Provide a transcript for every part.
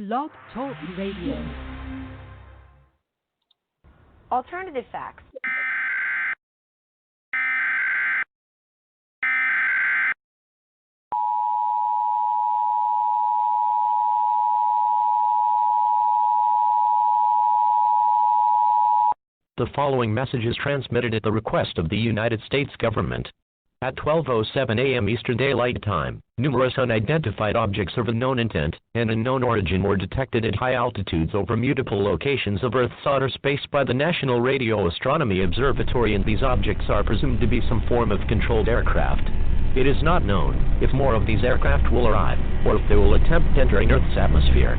Blog Talk Radio. Alternative facts. The following message is transmitted at the request of the United States government. At 12:07 a.m. Eastern Daylight Time, numerous unidentified objects of unknown intent and unknown origin were detected at high altitudes over multiple locations of Earth's outer space by the National Radio Astronomy Observatory, and these objects are presumed to be some form of controlled aircraft. It is not known if more of these aircraft will arrive, or if they will attempt entering Earth's atmosphere.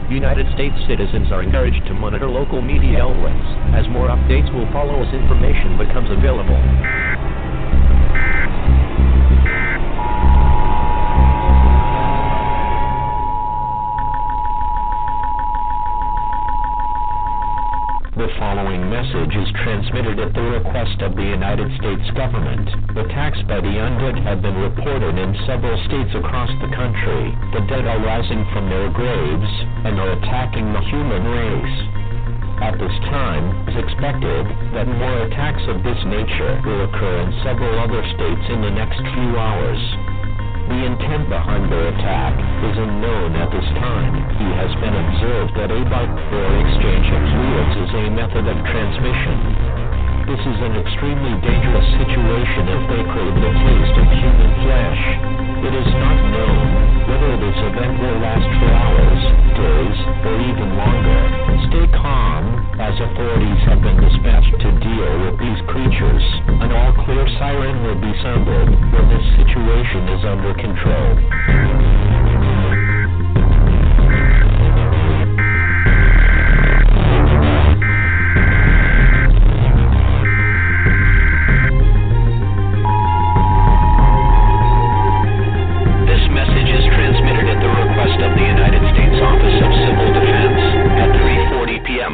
United States citizens are encouraged to monitor local media outlets, as more updates will follow as information becomes available. The following message is transmitted at the request of the United States government. Attacks by the undead have been reported in several states across the country. The dead are rising from their graves and are attacking the human race. At this time, it is expected that more attacks of this nature will occur in several other states in the next few hours. The intent behind their attack is unknown at this time. He has been observed that a byte or exchange of fluids is a method of transmission. This is an extremely dangerous situation if they crave the taste of human flesh. It is not known whether this event will last for hours, days, or even longer. Stay calm, as authorities have been dispatched to deal with these creatures. An all-clear siren will be sounded when this situation is under control.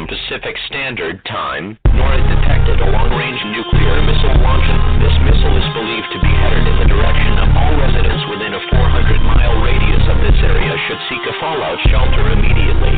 Pacific Standard Time, nor is detected a long-range nuclear missile launching. This missile is believed to be headed in the direction of all residents within a 400-mile radius of this area should seek a fallout shelter immediately.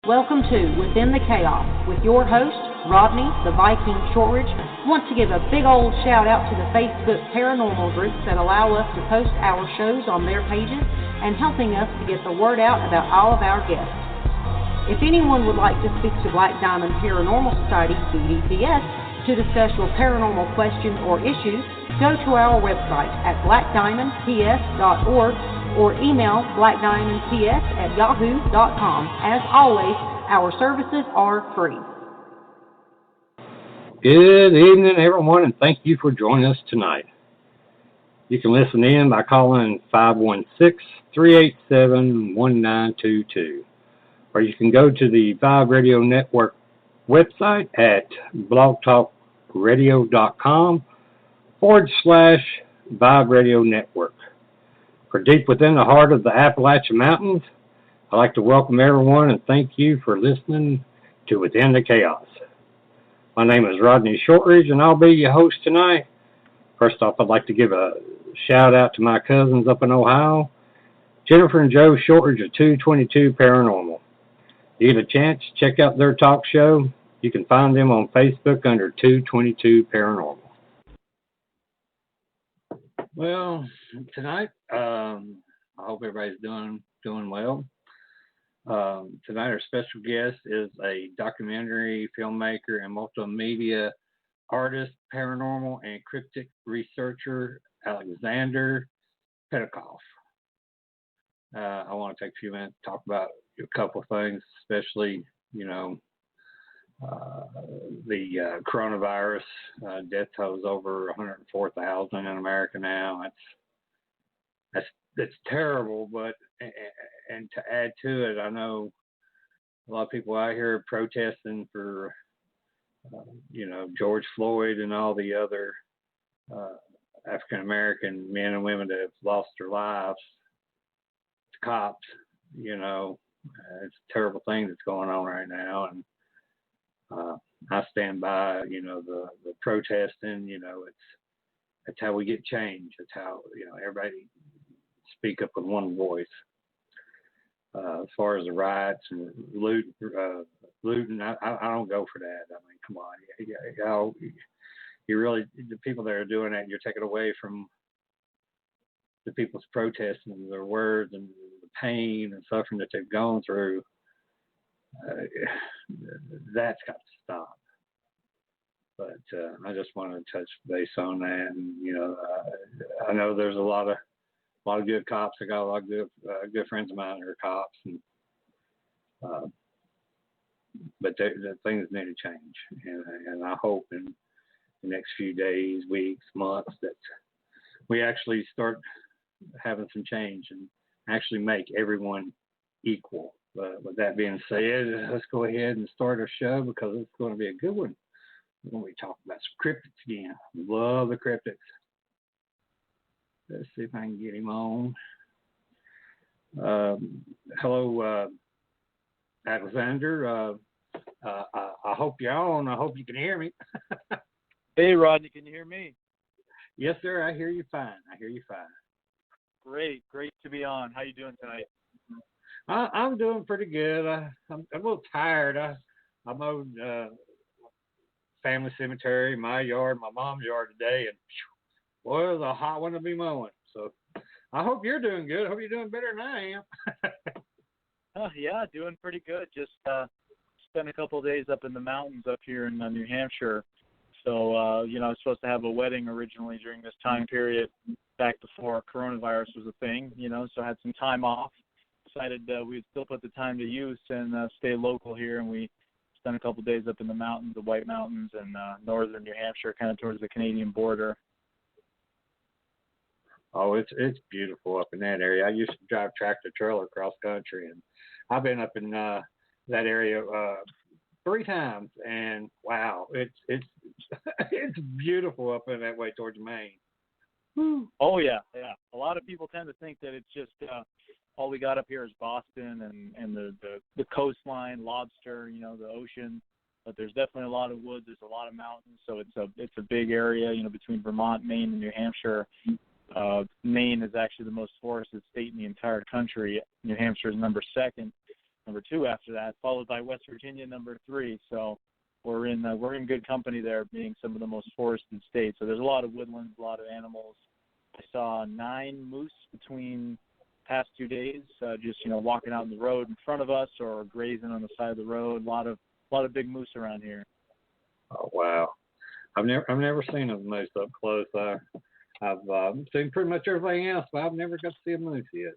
Welcome to Within the Chaos with your host, Rodney the Viking Shortridge. I want to give a big old shout out to the Facebook paranormal groups that allow us to post our shows on their pages and helping us to get the word out about all of our guests. If anyone would like to speak to Black Diamond Paranormal Society, BDPS, to discuss your paranormal questions or issues, go to our website at blackdiamondps.org or email blackdiamondps@yahoo.com. As always, our services are free. Good evening, everyone, and thank you for joining us tonight. You can listen in by calling 516-387-1922, or you can go to the Vibe Radio Network website at blogtalkradio.com/Vibe Radio Network. For deep within the heart of the Appalachian Mountains, I'd like to welcome everyone and thank you for listening to Within the Chaos. My name is Rodney Shortridge, and I'll be your host tonight. First off, I'd like to give a shout out to my cousins up in Ohio, Jennifer and Joe Shortridge of 222 Paranormal. If you get a chance, check out their talk show. You can find them on Facebook under 222 Paranormal. Well, tonight, hope everybody's doing well. Tonight our special guest is a documentary filmmaker and multimedia artist, paranormal and cryptic researcher, Aleksandar Petakov. I want to take a few minutes to talk about a couple of things, especially, the coronavirus. Death toll is over 104,000 in America now. That's terrible, but and to add to it, I know a lot of people out here protesting for George Floyd and all the other African American men and women that have lost their lives to cops. It's a terrible thing that's going on right now, and I stand by the protesting. It's how we get change. It's how everybody speak up with one voice. As far as the riots and looting, I don't go for that. I mean, come on, you really, the people that are doing that, you're taking away from the people's protesting and their words and the pain and suffering that they've gone through. That's got to stop. But I just want to touch base on that, and I know there's a lot of good cops. I got a lot of good friends of mine that are cops, and but the things need to change, and I hope in the next few days, weeks, months that we actually start having some change and actually make everyone equal. But with that being said, let's go ahead and start our show because it's going to be a good one. We're going to be talking about some cryptids again. Love the cryptids. Let's see if I can get him on. Hello, Aleksandar. I hope you're on. I hope you can hear me. Hey, Rodney, can you hear me? Yes, sir. I hear you fine. Great to be on. How you doing tonight? I'm doing pretty good. I'm a little tired. I mowed family cemetery, my yard, my mom's yard today, and boy, it was a hot one to be mowing. So I hope you're doing good. I hope you're doing better than I am. Yeah, doing pretty good. Just spent a couple of days up in the mountains up here in New Hampshire. So, I was supposed to have a wedding originally during this time period back before coronavirus was a thing, so I had some time off. Decided we'd still put the time to use and stay local here, and we spent a couple of days up in the mountains, the White Mountains, and northern New Hampshire, kind of towards the Canadian border. Oh, it's beautiful up in that area. I used to drive tractor trailer cross country, and I've been up in that area 3 times, and wow, it's it's beautiful up in that way towards Maine. Whew. Oh yeah. A lot of people tend to think that it's just all we got up here is Boston and the coastline, lobster, the ocean. But there's definitely a lot of woods. There's a lot of mountains, so it's a big area. Between Vermont, Maine, and New Hampshire. Maine is actually the most forested state in the entire country. New Hampshire is number 2 after that, followed by West Virginia, number 3. So we're in good company there, being some of the most forested states. So there's a lot of woodlands, a lot of animals. I saw 9 moose between past 2 days, just walking out on the road in front of us or grazing on the side of the road. A lot of big moose around here. Oh wow, I've never seen a moose up close. I've seen pretty much everything else, but I've never got to see a moose yet.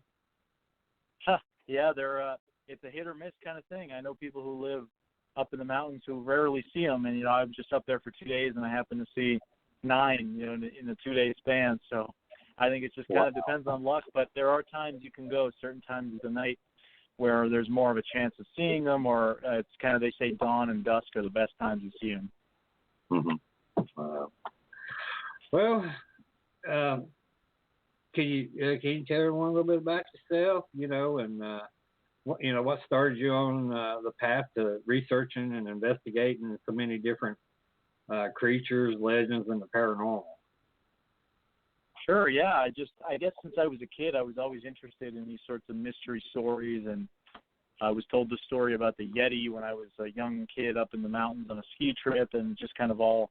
Yeah, they're it's a hit or miss kind of thing. I know people who live up in the mountains who rarely see them, and I was just up there for 2 days, and I happened to see 9, in a 2-day span. So I think it just kind of depends on luck, but there are times you can go, certain times of the night, where there's more of a chance of seeing them, or it's kind of, they say dawn and dusk are the best times to see them. Mm-hmm. Well, can you tell everyone a little bit about yourself, and what started you on the path to researching and investigating so many different creatures, legends, and the paranormal? Sure, yeah. I guess since I was a kid, I was always interested in these sorts of mystery stories, and I was told the story about the Yeti when I was a young kid up in the mountains on a ski trip, and just kind of all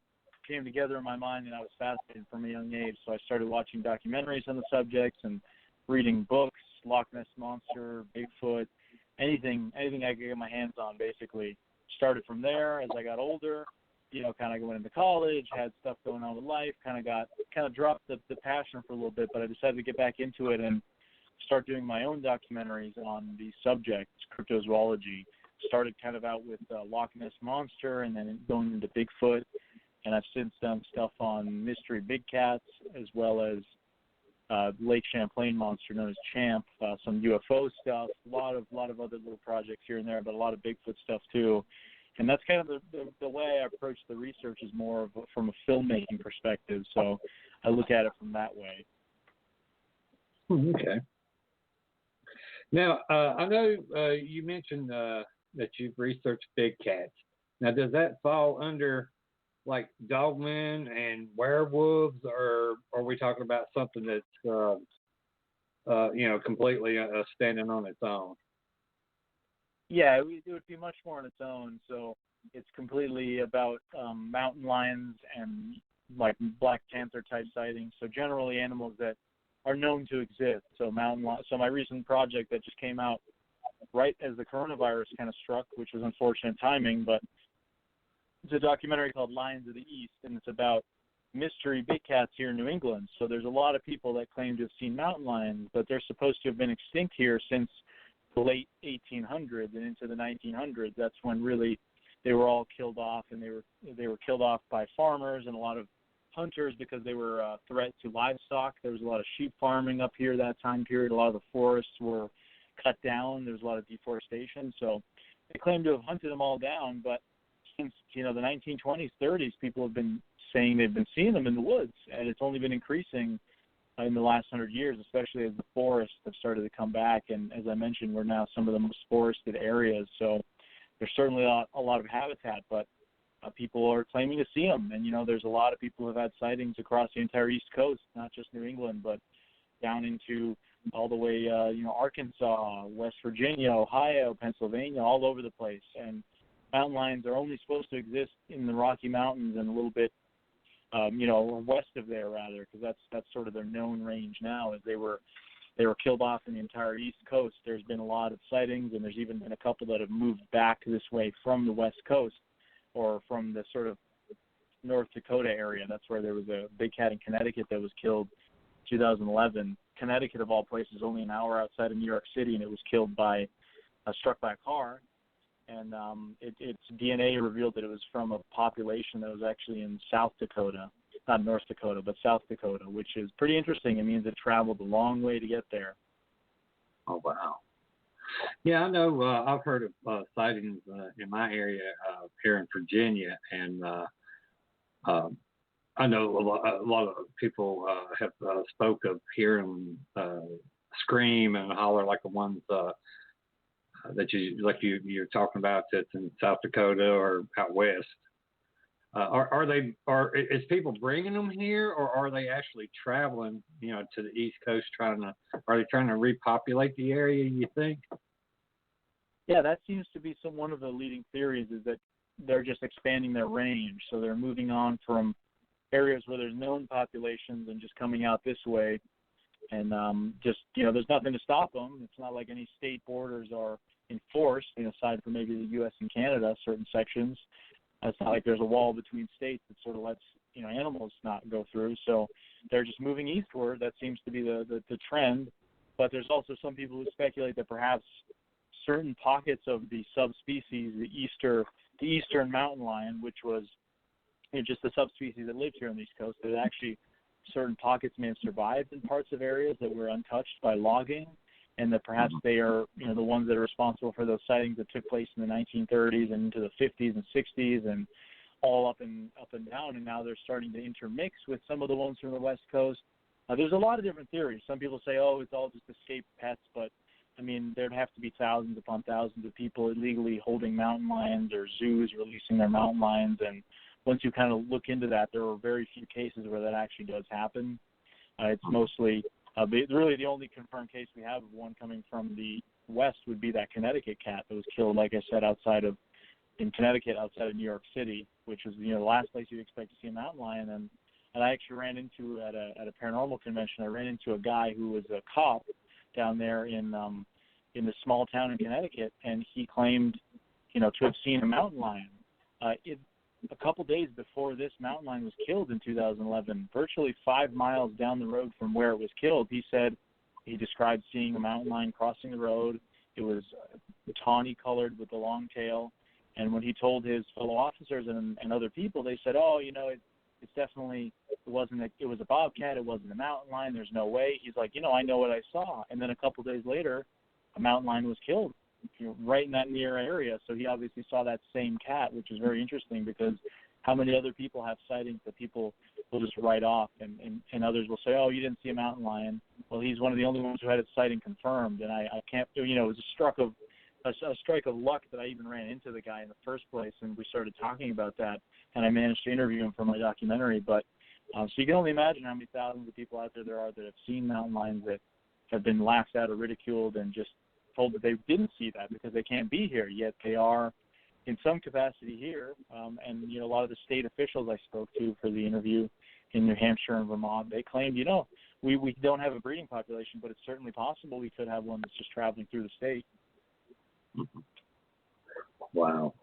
came together in my mind, and I was fascinated from a young age. So I started watching documentaries on the subjects and reading books, Loch Ness Monster, Bigfoot, anything I could get my hands on, basically. Started from there. As I got older, kind of went into college, had stuff going on with life, kind of dropped the passion for a little bit, but I decided to get back into it and start doing my own documentaries on these subjects, cryptozoology. Started kind of out with Loch Ness Monster and then going into Bigfoot, and I've since done stuff on mystery big cats as well as Lake Champlain monster known as Champ, some UFO stuff, a lot of other little projects here and there, but a lot of Bigfoot stuff too. And that's kind of the way I approach the research is more from a filmmaking perspective. So I look at it from that way. Okay. Now, I know you mentioned that you've researched big cats. Now, does that fall under like dogmen and werewolves, or are we talking about something that's completely standing on its own? Yeah, it would be much more on its own. So it's completely about mountain lions and like black panther type sightings. So generally animals that are known to exist. So So my recent project that just came out right as the coronavirus kind of struck, which was unfortunate timing, but it's a documentary called Lions of the East, and it's about mystery big cats here in New England. So there's a lot of people that claim to have seen mountain lions, but they're supposed to have been extinct here since the late 1800s and into the 1900s. That's when really they were all killed off, and they were killed off by farmers and a lot of hunters because they were a threat to livestock. There was a lot of sheep farming up here that time period. A lot of the forests were cut down. There was a lot of deforestation. So they claim to have hunted them all down, but since the 1920s, 30s, people have been saying they've been seeing them in the woods, and it's only been increasing in the last 100 years, especially as the forests have started to come back. And as I mentioned, we're now some of the most forested areas, so there's certainly a lot of habitat, but people are claiming to see them. And there's a lot of people who have had sightings across the entire East Coast, not just New England, but down into all the way Arkansas, West Virginia, Ohio, Pennsylvania, all over the place. And mountain lions are only supposed to exist in the Rocky Mountains and a little bit, west of there rather, because that's sort of their known range now. As they were killed off in the entire East Coast. There's been a lot of sightings, and there's even been a couple that have moved back this way from the West Coast or from the sort of North Dakota area. That's where there was a big cat in Connecticut that was killed in 2011. Connecticut, of all places, only an hour outside of New York City, and it was struck by a car. And its DNA revealed that it was from a population that was actually in South Dakota, not North Dakota, but South Dakota, which is pretty interesting. It means it traveled a long way to get there. Oh, wow. Yeah, I know. I've heard of sightings in my area here in Virginia, and I know a lot of people have spoke of hearing scream and holler like the ones that you're talking about that's in South Dakota or out west. Is people bringing them here, or are they actually traveling, to the East Coast are they trying to repopulate the area, you think? Yeah, that seems to be one of the leading theories, is that they're just expanding their range. So they're moving on from areas where there's known populations and just coming out this way. And there's nothing to stop them. It's not like any state borders are enforced, aside from maybe the U.S. and Canada, certain sections. It's not like there's a wall between states that sort of lets animals not go through. So they're just moving eastward. That seems to be the trend. But there's also some people who speculate that perhaps certain pockets of the subspecies, the eastern mountain lion, which was just the subspecies that lived here on the East Coast, that actually certain pockets may have survived in parts of areas that were untouched by logging, and that perhaps they are the ones that are responsible for those sightings that took place in the 1930s and into the 50s and 60s and all up and down, and now they're starting to intermix with some of the ones from the West Coast. There's a lot of different theories. Some people say, it's all just escaped pets, but there'd have to be thousands upon thousands of people illegally holding mountain lions, or zoos releasing their mountain lions, and once you kind of look into that, there are very few cases where that actually does happen. It's mostly, really the only confirmed case we have of one coming from the West would be that Connecticut cat that was killed, like I said, in Connecticut, outside of New York City, which is the last place you'd expect to see a mountain lion. And I actually ran into, at a paranormal convention, I ran into a guy who was a cop down there in this small town in Connecticut, and he claimed, to have seen a mountain lion. A couple days before this mountain lion was killed in 2011, virtually 5 miles down the road from where it was killed, he said he described seeing a mountain lion crossing the road. It was tawny colored with a long tail. And when he told his fellow officers and other people, they said, it's definitely, it was a bobcat, it wasn't a mountain lion, there's no way. He's like, I know what I saw. And then a couple days later, a mountain lion was killed right in that near area. So he obviously saw that same cat, which is very interesting because how many other people have sightings that people will just write off, and others will say, you didn't see a mountain lion. Well, he's one of the only ones who had his sighting confirmed, and I can't, it was a strike of luck that I even ran into the guy in the first place, and we started talking about that, and I managed to interview him for my documentary. But so you can only imagine how many thousands of people out there are that have seen mountain lions that have been laughed at or ridiculed and just told that they didn't see that because they can't be here, yet they are in some capacity here. And a lot of the state officials I spoke to for the interview in New Hampshire and Vermont, they claimed, we don't have a breeding population, but it's certainly possible we could have one that's just traveling through the state. Wow.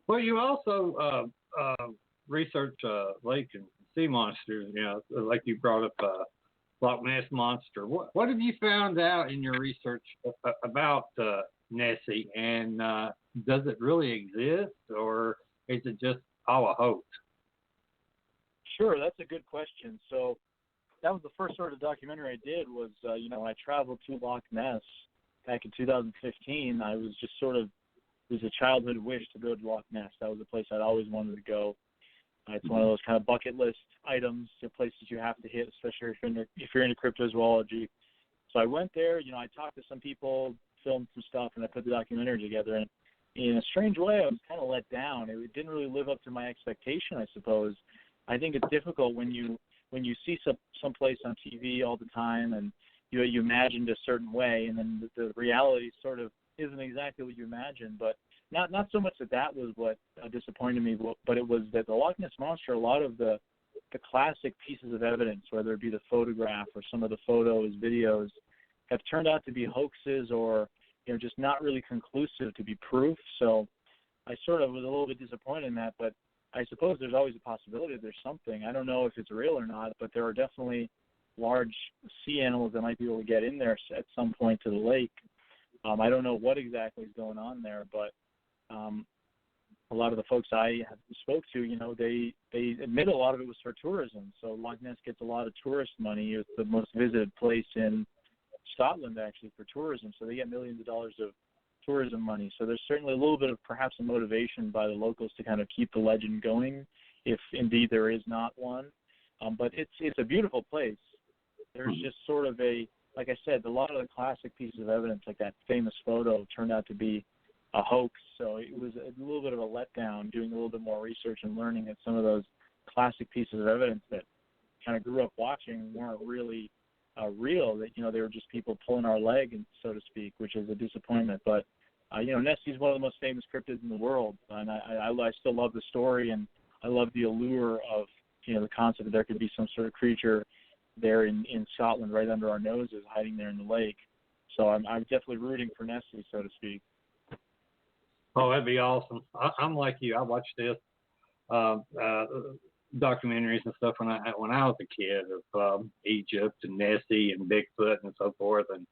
Well, you also research lake and sea monsters, like you brought up Loch Ness Monster. What have you found out in your research about Nessie, and does it really exist, or is it just all a hoax? Sure, that's a good question. So that was the first sort of documentary I did was, when I traveled to Loch Ness back in 2015, I was just it was a childhood wish to go to Loch Ness. That was a place I'd always wanted to go. It's one of those kind of bucket list items, places you have to hit, especially if you're into cryptozoology. So I went there, I talked to some people, filmed some stuff, and I put the documentary together. And in a strange way, I was kind of let down. It didn't really live up to my expectation, I suppose. I think it's difficult when you see some place on TV all the time and you imagined a certain way, and then the reality sort of isn't exactly what you imagined. But not so much that was what disappointed me, but it was that the Loch Ness Monster, a lot of the classic pieces of evidence, whether it be the photograph or some of the photos, videos, have turned out to be hoaxes or just not really conclusive to be proof. So I sort of was a little bit disappointed in that, but I suppose there's always a possibility that there's something. I don't know if it's real or not, but there are definitely large sea animals that might be able to get in there at some point to the lake. I don't know what exactly is going on there, but a lot of the folks I spoke to, they admit a lot of it was for tourism. So Loch Ness gets a lot of tourist money. It's the most visited place in Scotland, actually, for tourism. So they get millions of dollars of tourism money. So there's certainly a little bit of perhaps a motivation by the locals to kind of keep the legend going, if indeed there is not one. But it's a beautiful place. There's just sort of like I said, a lot of the classic pieces of evidence, like that famous photo, turned out to be a hoax. So it was a little bit of a letdown doing a little bit more research and learning that some of those classic pieces of evidence that kind of grew up watching weren't really real, that, they were just people pulling our leg, and so to speak, which is a disappointment. But, Nessie's one of the most famous cryptids in the world, and I still love the story, and I love the allure of, the concept that there could be some sort of creature there in Scotland right under our noses hiding there in the lake. So I'm definitely rooting for Nessie, so to speak. Oh, that'd be awesome. I'm like you. I watched this documentaries and stuff when I was a kid of Egypt and Nessie and Bigfoot and so forth, and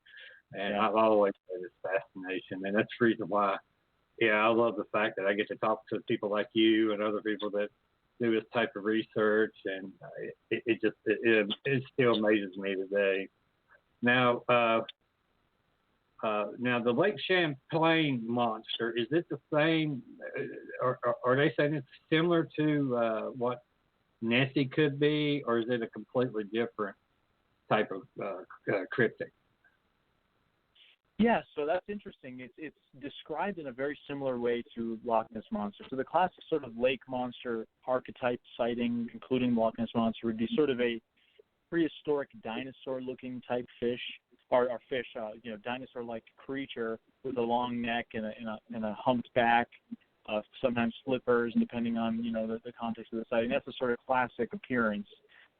I've always had this fascination, and that's the reason why. I love the fact that I get to talk to people like you and other people that do this type of research, and it still amazes me today. Now, the Lake Champlain monster, is it the same, or are they saying it's similar to what Nessie could be, or is it a completely different type of cryptid? Yeah, so that's interesting. It's described in a very similar way to Loch Ness Monster. So the classic sort of lake monster archetype sighting, including Loch Ness Monster, would be sort of a prehistoric dinosaur-looking type fish, or fish, dinosaur-like creature with a long neck and a humped back, sometimes flippers, depending on the context of the sighting. That's a sort of classic appearance.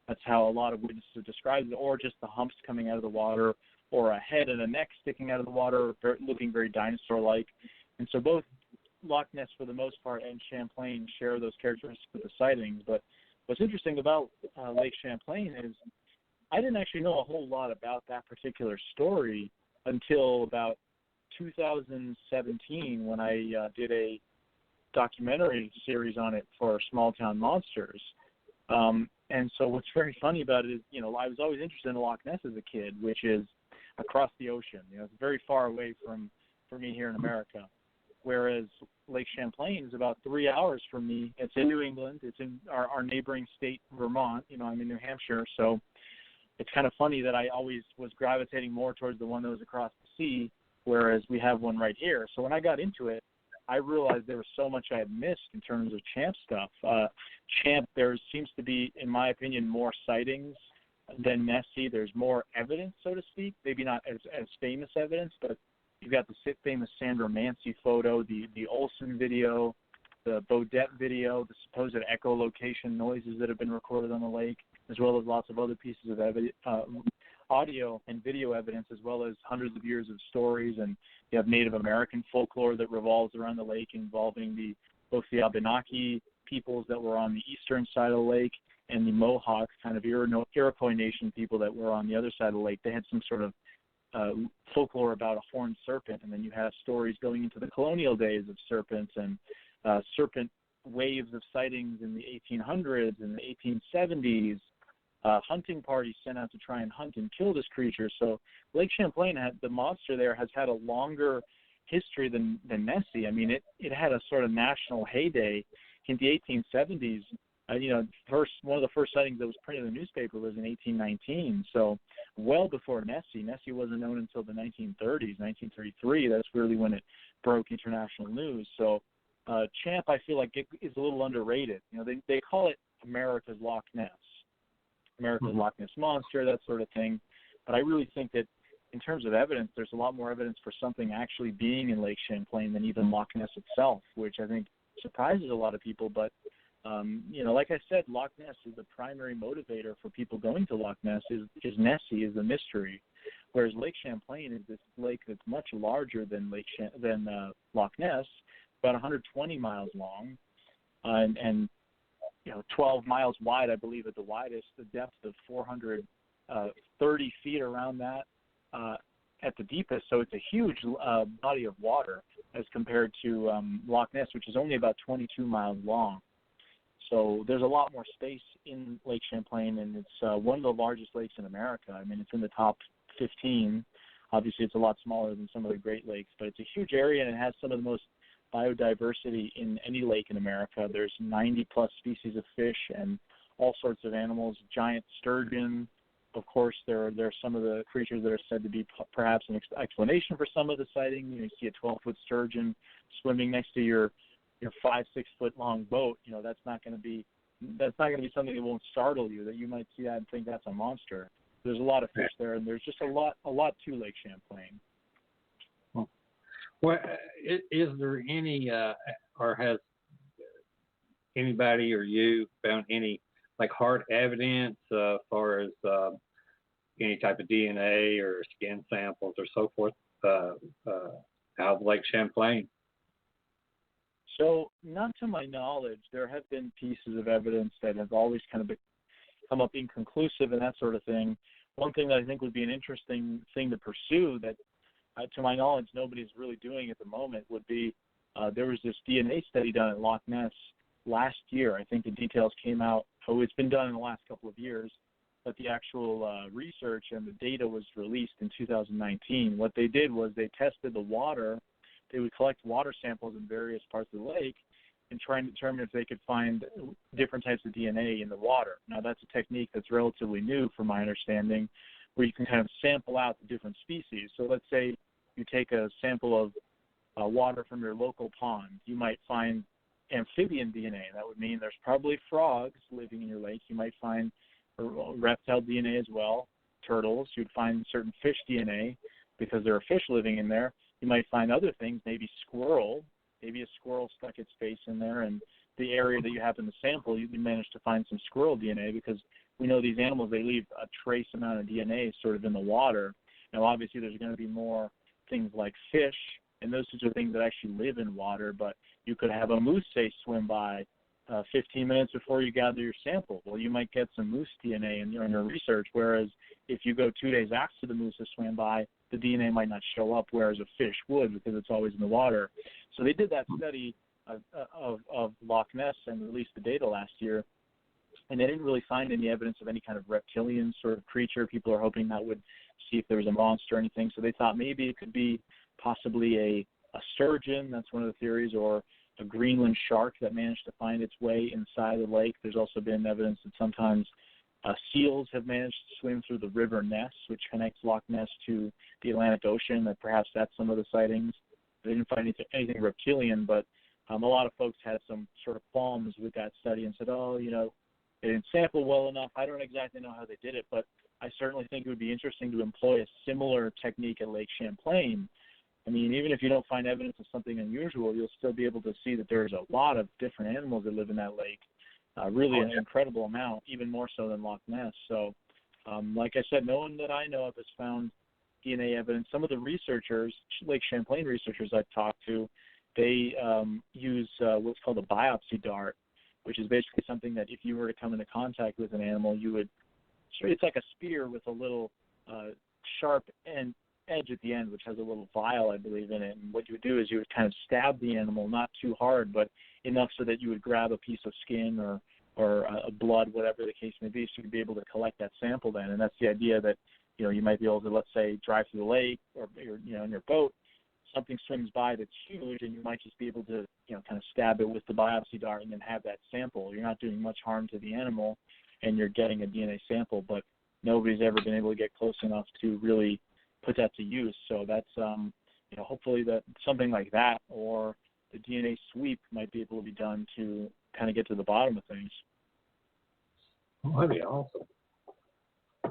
That's how a lot of witnesses describe it, or just the humps coming out of the water, or a head and a neck sticking out of the water, looking very dinosaur-like. And so both Loch Ness, for the most part, and Champlain share those characteristics with the sightings. But what's interesting about Lake Champlain is I didn't actually know a whole lot about that particular story until about 2017 when I did a documentary series on it for Small Town Monsters. And so what's very funny about it is, I was always interested in Loch Ness as a kid, which is across the ocean. It's very far away from me here in America. Whereas Lake Champlain is about 3 hours from me. It's in New England. It's in our neighboring state, Vermont. I'm in New Hampshire. So it's kind of funny that I always was gravitating more towards the one that was across the sea, whereas we have one right here. So when I got into it, I realized there was so much I had missed in terms of Champ stuff. Champ, there seems to be, in my opinion, more sightings than Nessie. There's more evidence, so to speak. Maybe not as famous evidence, but you've got the famous Sandra Mancy photo, the Olsen video, the Bodette video, the supposed echolocation noises that have been recorded on the lake, as well as lots of other pieces of audio and video evidence, as well as hundreds of years of stories. And you have Native American folklore that revolves around the lake involving both the Abenaki peoples that were on the eastern side of the lake and the Mohawk kind of Iroquois Nation people that were on the other side of the lake. They had some sort of folklore about a horned serpent, and then you have stories going into the colonial days of serpents and serpent waves of sightings in the 1800s and the 1870s. Hunting parties sent out to try and hunt and kill this creature. So Lake Champlain, the monster there, has had a longer history than Nessie. I mean, it had a sort of national heyday in the 1870s. One of the first sightings that was printed in the newspaper was in 1819. So well before Nessie. Nessie wasn't known until the 1930s, 1933. That's really when it broke international news. So Champ, I feel like it is a little underrated. They call it America's Loch Ness. America's Loch Ness Monster, that sort of thing. But I really think that in terms of evidence, there's a lot more evidence for something actually being in Lake Champlain than even Loch Ness itself, which I think surprises a lot of people. But, like I said, Loch Ness is the primary motivator for people going to Loch Ness is Nessie, is the mystery, whereas Lake Champlain is this lake that's much larger than Loch Ness, about 120 miles long, and 12 miles wide, I believe, at the widest, the depth of 430 feet around that at the deepest. So it's a huge body of water as compared to Loch Ness, which is only about 22 miles long. So there's a lot more space in Lake Champlain, and it's one of the largest lakes in America. I mean, it's in the top 15. Obviously, it's a lot smaller than some of the Great Lakes, but it's a huge area, and it has some of the most biodiversity in any lake in America. There's 90-plus species of fish and all sorts of animals, giant sturgeon. Of course, there are some of the creatures that are said to be perhaps an explanation for some of the sighting. You see a 12-foot sturgeon swimming next to your 5-6 foot long boat. That's not going to be something that won't startle you. That you might see that and think that's a monster. There's a lot of fish there, and there's just a lot to Lake Champlain. Well, is there any, or has anybody or you found any hard evidence as far as any type of DNA or skin samples or so forth out of Lake Champlain? So, not to my knowledge. There have been pieces of evidence that have always kind of come up inconclusive and that sort of thing. One thing that I think would be an interesting thing to pursue that, to my knowledge, nobody's really doing at the moment would be there was this DNA study done at Loch Ness last year. I think the details came out. It's been done in the last couple of years, but the actual research and the data was released in 2019. What they did was they tested the water. They would collect water samples in various parts of the lake and try and determine if they could find different types of DNA in the water. Now, that's a technique that's relatively new, from my understanding, where you can kind of sample out the different species. So let's say you take a sample of water from your local pond. You might find amphibian DNA. That would mean there's probably frogs living in your lake. You might find reptile DNA as well, turtles. You'd find certain fish DNA because there are fish living in there. You might find other things, maybe squirrel. Maybe a squirrel stuck its face in there, and the area that you happen to sample, you managed to find some squirrel DNA because we know these animals, they leave a trace amount of DNA sort of in the water. Now, obviously, there's going to be more things like fish, and those sorts of things that actually live in water, but you could have a moose, say, swim by 15 minutes before you gather your sample. Well, you might get some moose DNA in your research, whereas if you go 2 days after the moose has swam by, the DNA might not show up, whereas a fish would because it's always in the water. So they did that study of Loch Ness and released the data last year, and they didn't really find any evidence of any kind of reptilian sort of creature. People are hoping that would see if there was a monster or anything. So they thought maybe it could be possibly a sturgeon, that's one of the theories, or a Greenland shark that managed to find its way inside the lake. There's also been evidence that sometimes seals have managed to swim through the river Ness, which connects Loch Ness to the Atlantic Ocean, that perhaps that's some of the sightings. They didn't find anything reptilian, but a lot of folks had some sort of qualms with that study and said, they didn't sample well enough. I don't exactly know how they did it, but I certainly think it would be interesting to employ a similar technique at Lake Champlain. I mean, even if you don't find evidence of something unusual, you'll still be able to see that there's a lot of different animals that live in that lake, really an incredible amount, even more so than Loch Ness. So, like I said, no one that I know of has found DNA evidence. Some of the researchers, Lake Champlain researchers I've talked to, they use what's called a biopsy dart, which is basically something that if you were to come into contact with an animal, you would, it's like a spear with a little sharp edge at the end, which has a little vial, I believe, in it. And what you would do is you would kind of stab the animal, not too hard, but enough so that you would grab a piece of skin or a blood, whatever the case may be, so you'd be able to collect that sample then. And that's the idea that, you might be able to, let's say, drive through the lake or, in your boat, something swims by that's huge, and you might just be able to, kind of stab it with the biopsy dart and then have that sample. You're not doing much harm to the animal, and you're getting a DNA sample, but nobody's ever been able to get close enough to really put that to use. So that's, hopefully that something like that or the DNA sweep might be able to be done to kind of get to the bottom of things. Oh, that'd be awesome.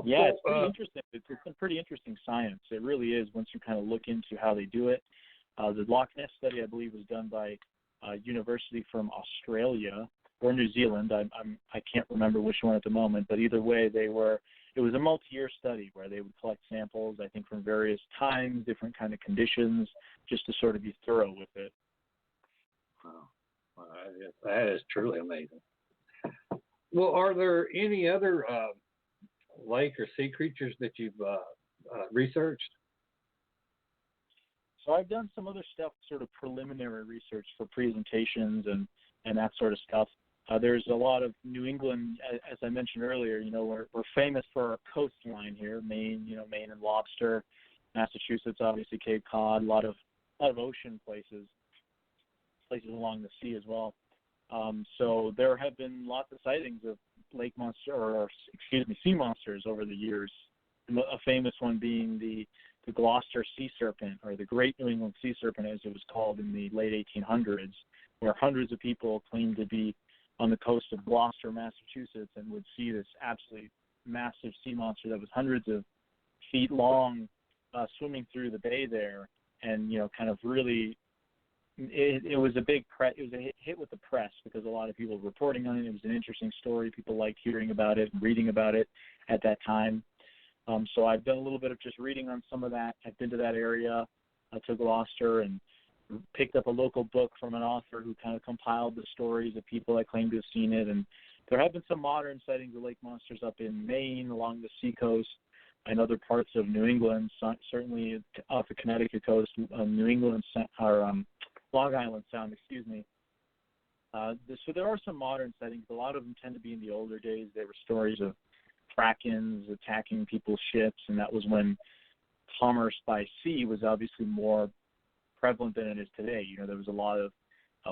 Yeah, it's pretty interesting. It's some pretty interesting science. It really is once you kind of look into how they do it. The Loch Ness study, I believe, was done by a university from Australia or New Zealand. I can't remember which one at the moment, but either way, it was a multi-year study where they would collect samples, I think, from various times, different kind of conditions, just to sort of be thorough with it. Wow, that is truly amazing. Well, are there any other lake or sea creatures that you've researched? So I've done some other stuff, sort of preliminary research for presentations and that sort of stuff. There's a lot of New England, as I mentioned earlier, we're famous for our coastline here, Maine, Maine and lobster, Massachusetts, obviously Cape Cod, a lot of ocean places along the sea as well. So there have been lots of sightings of lake monster, sea monsters over the years. A famous one being the Gloucester sea serpent, or the Great New England Sea Serpent, as it was called in the late 1800s, where hundreds of people claimed to be on the coast of Gloucester, Massachusetts, and would see this absolutely massive sea monster that was hundreds of feet long, swimming through the bay there, and kind of really, it was a hit with the press because a lot of people were reporting on it. It was an interesting story. People liked hearing about it and reading about it at that time. So I've done a little bit of just reading on some of that. I've been to that area, to Gloucester, and picked up a local book from an author who kind of compiled the stories of people that claim to have seen it. And there have been some modern sightings of lake monsters up in Maine, along the seacoast, and other parts of New England, certainly off the Connecticut coast, New England, or Long Island Sound, So there are some modern sightings. A lot of them tend to be in the older days. There were stories of krakens attacking people's ships, and that was when commerce by sea was obviously more prevalent than it is today. There was a lot of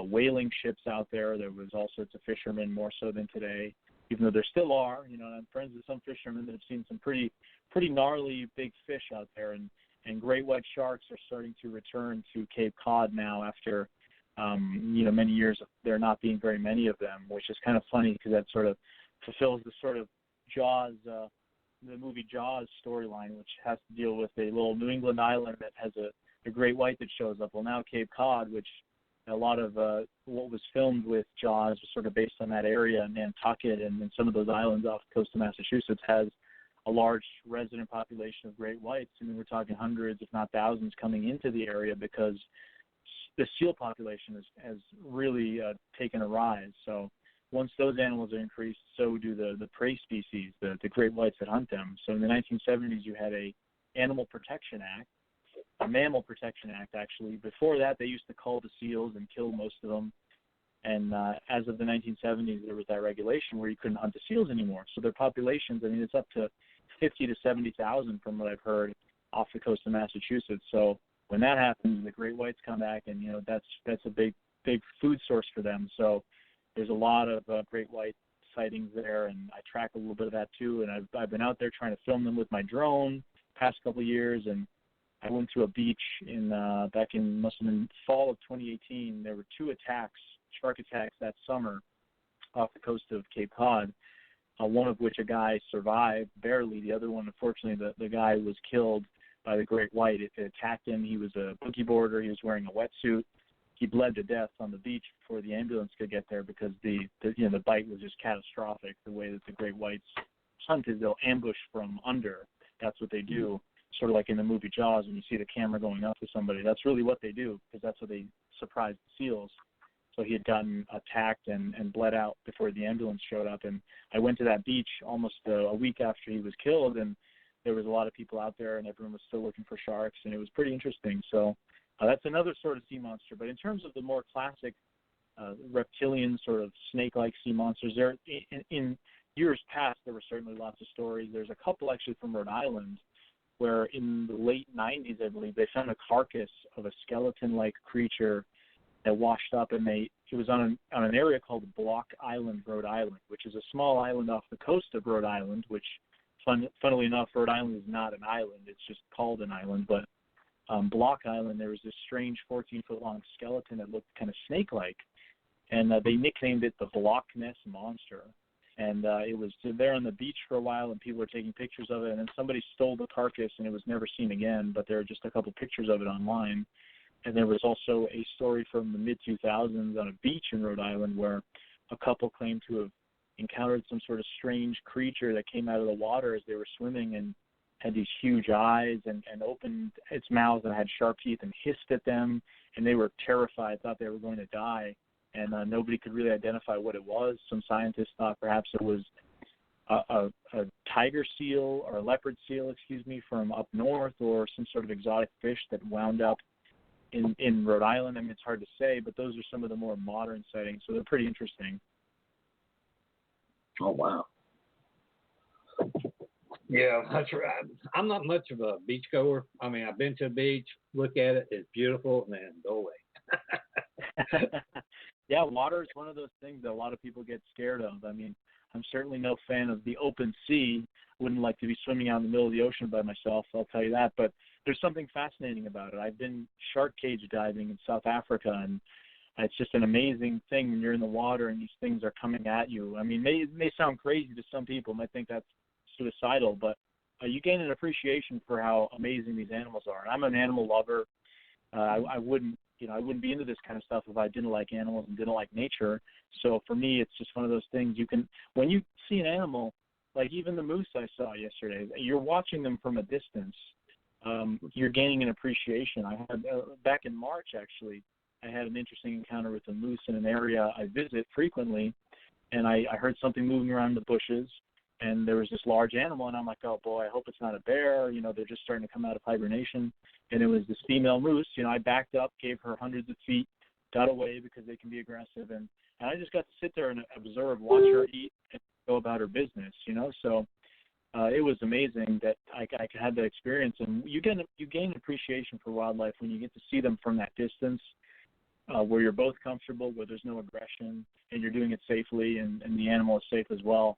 whaling ships out there. There was all sorts of fishermen, more so than today, even though there still are. I'm friends with some fishermen that have seen some pretty gnarly big fish out there, and great white sharks are starting to return to Cape Cod now after many years of there not being very many of them, which is kind of funny because that sort of fulfills the sort of Jaws, the movie Jaws storyline, which has to deal with a little New England island that has a great white that shows up. Well, now Cape Cod, which a lot of what was filmed with Jaws was sort of based on that area, and Nantucket and some of those islands off the coast of Massachusetts, has a large resident population of great whites. I mean, we're talking hundreds, if not thousands, coming into the area because the seal population has really taken a rise. So once those animals are increased, so do the prey species, the great whites that hunt them. So in the 1970s, you had a Animal Protection Act, a Mammal Protection Act, actually. Before that, they used to cull the seals and kill most of them. And as of the 1970s, there was that regulation where you couldn't hunt the seals anymore. So their populations, I mean, it's up to 50 to 70,000 from what I've heard off the coast of Massachusetts. So when that happens, the great whites come back, and that's a big food source for them. So there's a lot of great white sightings there, and I track a little bit of that too. And I've been out there trying to film them with my drone past couple of years, and I went to a beach back in must have been fall of 2018. There were 2 attacks, shark attacks that summer off the coast of Cape Cod. One of which a guy survived barely. The other one, unfortunately, the guy was killed by the great white. It attacked him. He was a boogie boarder. He was wearing a wetsuit. He bled to death on the beach before the ambulance could get there because the bite was just catastrophic. The way that the great whites hunt is they'll ambush from under. That's what they do. Sort of like in the movie Jaws when you see the camera going up to somebody. That's really what they do because that's what they surprise the seals. So he had gotten attacked and bled out before the ambulance showed up. And I went to that beach almost a week after he was killed, and there was a lot of people out there, and everyone was still looking for sharks, and it was pretty interesting. So that's another sort of sea monster. But in terms of the more classic reptilian sort of snake-like sea monsters, there in years past there were certainly lots of stories. There's a couple actually from Rhode Island where in the late 90s, I believe, they found a carcass of a skeleton-like creature that washed up, and it was on an area called Block Island, Rhode Island, which is a small island off the coast of Rhode Island, which, funnily enough, Rhode Island is not an island. It's just called an island. But Block Island, there was this strange 14-foot-long skeleton that looked kind of snake-like, and they nicknamed it the Loch Ness Monster. And it was there on the beach for a while, and people were taking pictures of it, and then somebody stole the carcass, and it was never seen again, but there are just a couple pictures of it online. And there was also a story from the mid-2000s on a beach in Rhode Island where a couple claimed to have encountered some sort of strange creature that came out of the water as they were swimming and had these huge eyes and opened its mouth and had sharp teeth and hissed at them, and they were terrified, thought they were going to die, and nobody could really identify what it was. Some scientists thought perhaps it was a tiger seal or a leopard seal, from up north, or some sort of exotic fish that wound up in Rhode Island. I mean, it's hard to say, but those are some of the more modern sightings, so they're pretty interesting. Oh, wow. Yeah, that's right. I'm not much of a beach goer. I mean, I've been to a beach, look at it, it's beautiful, and then go away. Yeah, water is one of those things that a lot of people get scared of. I mean, I'm certainly no fan of the open sea. Wouldn't like to be swimming out in the middle of the ocean by myself, I'll tell you that. But there's something fascinating about it. I've been shark cage diving in South Africa, and it's just an amazing thing when you're in the water and these things are coming at you. I mean, it may sound crazy to some people, might think that's suicidal, but you gain an appreciation for how amazing these animals are. And I'm an animal lover. I wouldn't be into this kind of stuff if I didn't like animals and didn't like nature. So for me, it's just one of those things. When you see an animal, like even the moose I saw yesterday, you're watching them from a distance. You're gaining an appreciation. I had back in March, actually, I had an interesting encounter with a moose in an area I visit frequently, and I heard something moving around the bushes, and there was this large animal, and I'm like, oh boy, I hope it's not a bear. They're just starting to come out of hibernation. And it was this female moose. I backed up, gave her hundreds of feet, got away because they can be aggressive, and I just got to sit there and observe, watch her eat, and go about her business. So it was amazing that I had that experience, and you gain appreciation for wildlife when you get to see them from that distance, where you're both comfortable, where there's no aggression, and you're doing it safely, and the animal is safe as well.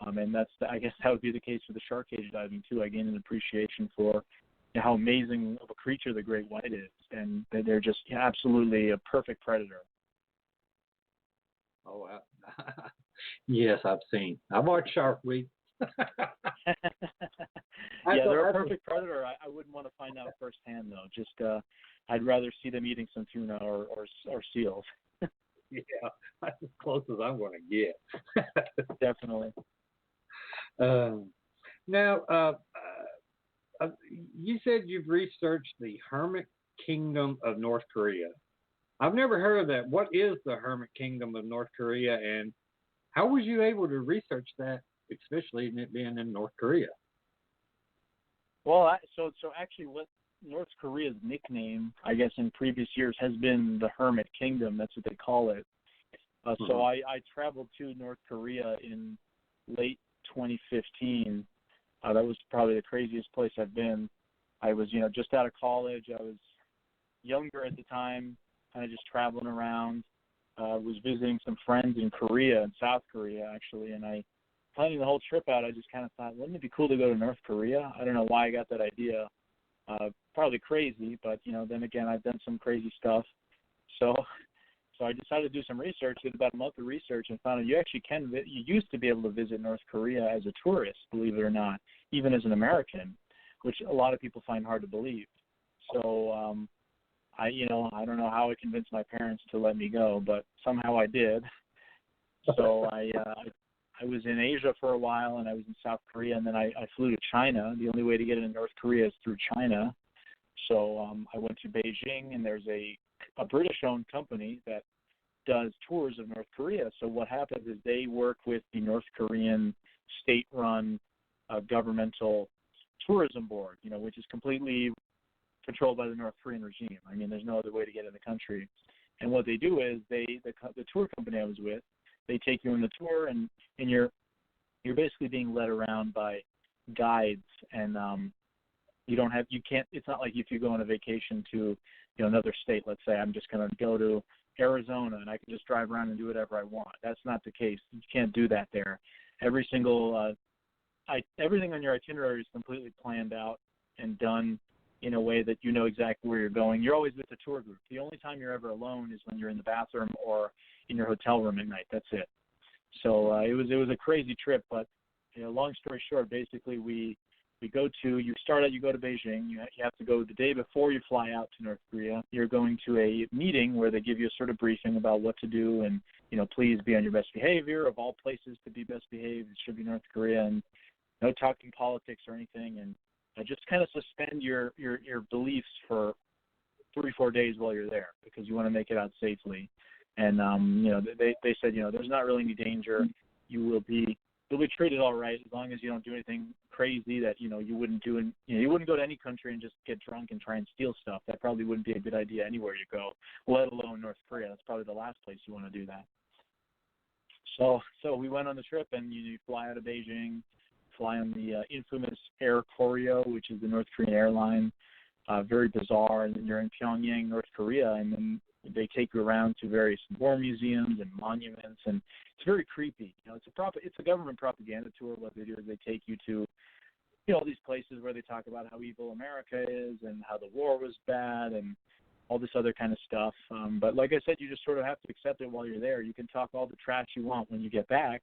And I guess that would be the case for the shark cage diving too. I gain an appreciation for how amazing of a creature the great white is, and they're just absolutely a perfect predator. Oh, yes, I've watched Shark Week. Yeah, they're a perfect predator. I wouldn't want to find out firsthand, though. Just I'd rather see them eating some tuna or seals. Yeah, that's as close as I'm going to get. Definitely. Now, you said you've researched the Hermit Kingdom of North Korea. I've never heard of that. What is the Hermit Kingdom of North Korea, and how was you able to research that, especially in it being in North Korea? Well, so actually, what North Korea's nickname, I guess, in previous years has been the Hermit Kingdom. That's what they call it. So I traveled to North Korea in late 2015. That was probably the craziest place I've been. I was, just out of college. I was younger at the time, kind of just traveling around. Was visiting some friends in Korea, in South Korea, actually, and planning the whole trip out, I just kind of thought, wouldn't it be cool to go to North Korea? I don't know why I got that idea. Probably crazy, but, then again, I've done some crazy stuff. So I decided to do some research, did about a month of research, and found out you actually you used to be able to visit North Korea as a tourist, believe it or not, even as an American, which a lot of people find hard to believe. So I don't know how I convinced my parents to let me go, but somehow I did. So I was in Asia for a while, and I was in South Korea, and then I flew to China. The only way to get into North Korea is through China. So I went to Beijing, and there's a British-owned company that does tours of North Korea. So what happens is they work with the North Korean state-run governmental tourism board, which is completely controlled by the North Korean regime. I mean, there's no other way to get in the country. And what they do is the tour company I was with, they take you on the tour, and you're basically being led around by guides, and it's not like if you go on a vacation to another state. Let's say I'm just going to go to Arizona and I can just drive around and do whatever I want. That's not the case. You can't do that there. Everything on your itinerary is completely planned out and done in a way that you know exactly where you're going. You're always with a tour group. The only time you're ever alone is when you're in the bathroom or in your hotel room at night. That's it. So it was a crazy trip, but long story short, basically you go to Beijing. You have to go the day before you fly out to North Korea. You're going to a meeting where they give you a sort of briefing about what to do, and please be on your best behavior. Of all places to be best behaved, it should be North Korea, and no talking politics or anything, and just kind of suspend your beliefs for 3-4 days while you're there, because you want to make it out safely. And they said there's not really any danger. You'll be treated all right as long as you don't do anything crazy that you wouldn't do. And you wouldn't go to any country and just get drunk and try and steal stuff. That probably wouldn't be a good idea anywhere you go, let alone North Korea. That's probably the last place you want to do that. So we went on the trip, and you fly out of Beijing, fly on the infamous Air Koryo, which is the North Korean airline. Very bizarre. And then you're in Pyongyang, North Korea, and then they take you around to various war museums and monuments, and it's very creepy. It's a government propaganda tour. What they do is they take you to all these places where they talk about how evil America is and how the war was bad and all this other kind of stuff. But like I said, you just sort of have to accept it while you're there. You can talk all the trash you want when you get back,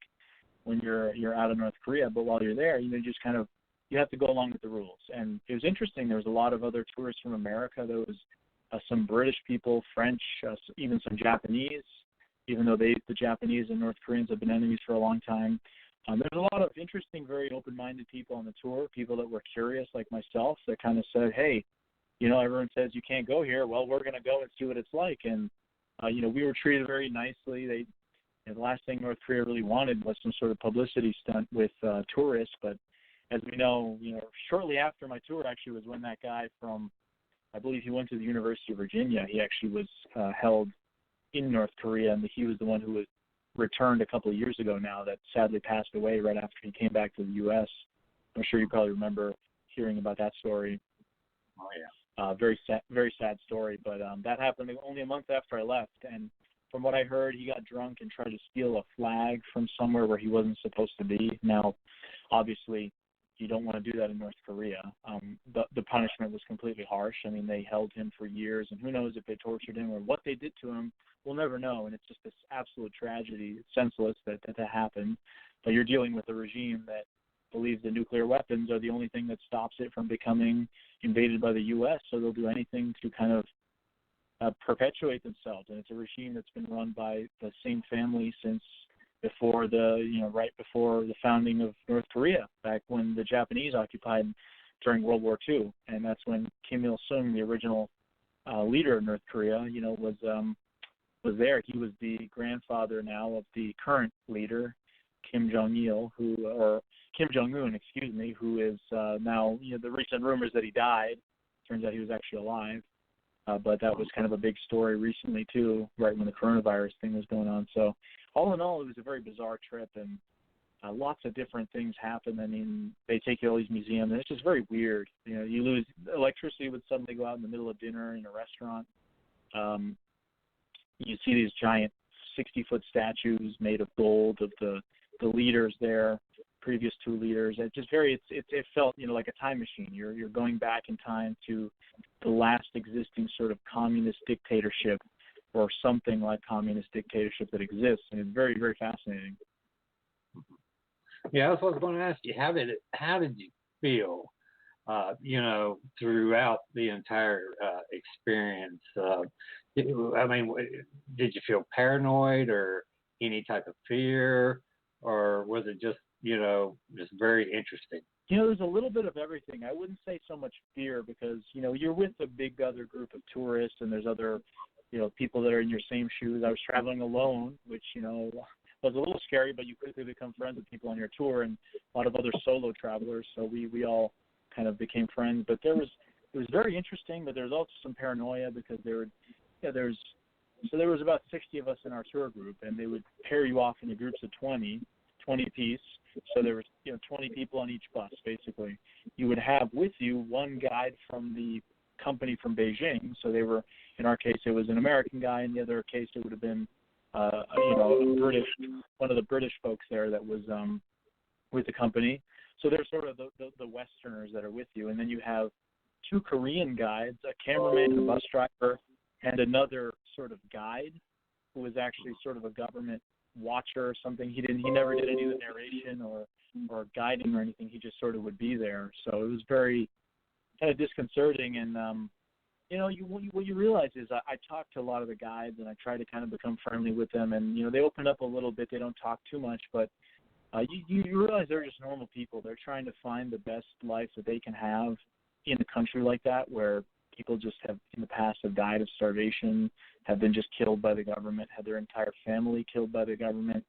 when you're out of North Korea, but while you're there, you have to go along with the rules. And it was interesting. There was a lot of other tourists from America. There was some British people, French, even some Japanese, even though the Japanese and North Koreans have been enemies for a long time. There's a lot of interesting, very open-minded people on the tour, people that were curious like myself that kind of said, hey, everyone says you can't go here. Well, we're going to go and see what it's like. And, we were treated very nicely. The last thing North Korea really wanted was some sort of publicity stunt with tourists. But as we know, shortly after my tour actually was when that guy from, I believe he went to the University of Virginia. He actually was held in North Korea, and he was the one who was returned a couple of years ago now that sadly passed away right after he came back to the U.S. I'm sure you probably remember hearing about that story. Oh, yeah. Very sad story, but that happened only a month after I left, and from what I heard, he got drunk and tried to steal a flag from somewhere where he wasn't supposed to be. Now, obviously, you don't want to do that in North Korea. The punishment was completely harsh. I mean, they held him for years, and who knows if they tortured him or what they did to him. We'll never know, and it's just this absolute tragedy. It's senseless that happened, but you're dealing with a regime that believes the nuclear weapons are the only thing that stops it from becoming invaded by the U.S., so they'll do anything to kind of perpetuate themselves. And it's a regime that's been run by the same family since before right before the founding of North Korea, back when the Japanese occupied during World War II, and that's when Kim Il-sung, the original leader of North Korea, was there. He was the grandfather now of the current leader, Kim Jong-un, who is now, the recent rumors that he died. Turns out he was actually alive. But that was kind of a big story recently, too, right when the coronavirus thing was going on. So all in all, it was a very bizarre trip, and lots of different things happen. I mean, they take you to all these museums, and it's just very weird. You lose electricity would suddenly go out in the middle of dinner in a restaurant. You see these giant 60-foot statues made of gold of the leaders there, previous two leaders. It felt like a time machine. You're going back in time to the last existing sort of communist dictatorship or something like communist dictatorship that exists, and it's very, very fascinating. Yeah, that's what I was going to ask you. How did you feel, throughout the entire experience? I mean, did you feel paranoid or any type of fear, or was it just very interesting? There's a little bit of everything. I wouldn't say so much fear because, you're with a big other group of tourists and there's other, people that are in your same shoes. I was traveling alone, which, was a little scary, but you quickly become friends with people on your tour and a lot of other solo travelers. So we all kind of became friends. But it was very interesting, but there was also some paranoia because there was about 60 of us in our tour group, and they would pair you off into groups of 20 apiece. So there was 20 people on each bus, basically. You would have with you one guide from the company from Beijing. So they were, in our case, it was an American guy. In the other case, it would have been, one of the British folks there that was with the company. So they're sort of the Westerners that are with you. And then you have two Korean guides, a cameraman, a bus driver, and another sort of guide who was actually sort of a government watcher or something. He never did any of the narration or guiding or anything. He just sort of would be there. So it was very kind of disconcerting. And what you realize is I talked to a lot of the guides and I try to kind of become friendly with them. And they open up a little bit. They don't talk too much, but you realize they're just normal people. They're trying to find the best life that they can have in a country like that, where people just have in the past have died of starvation, have been just killed by the government, had their entire family killed by the government.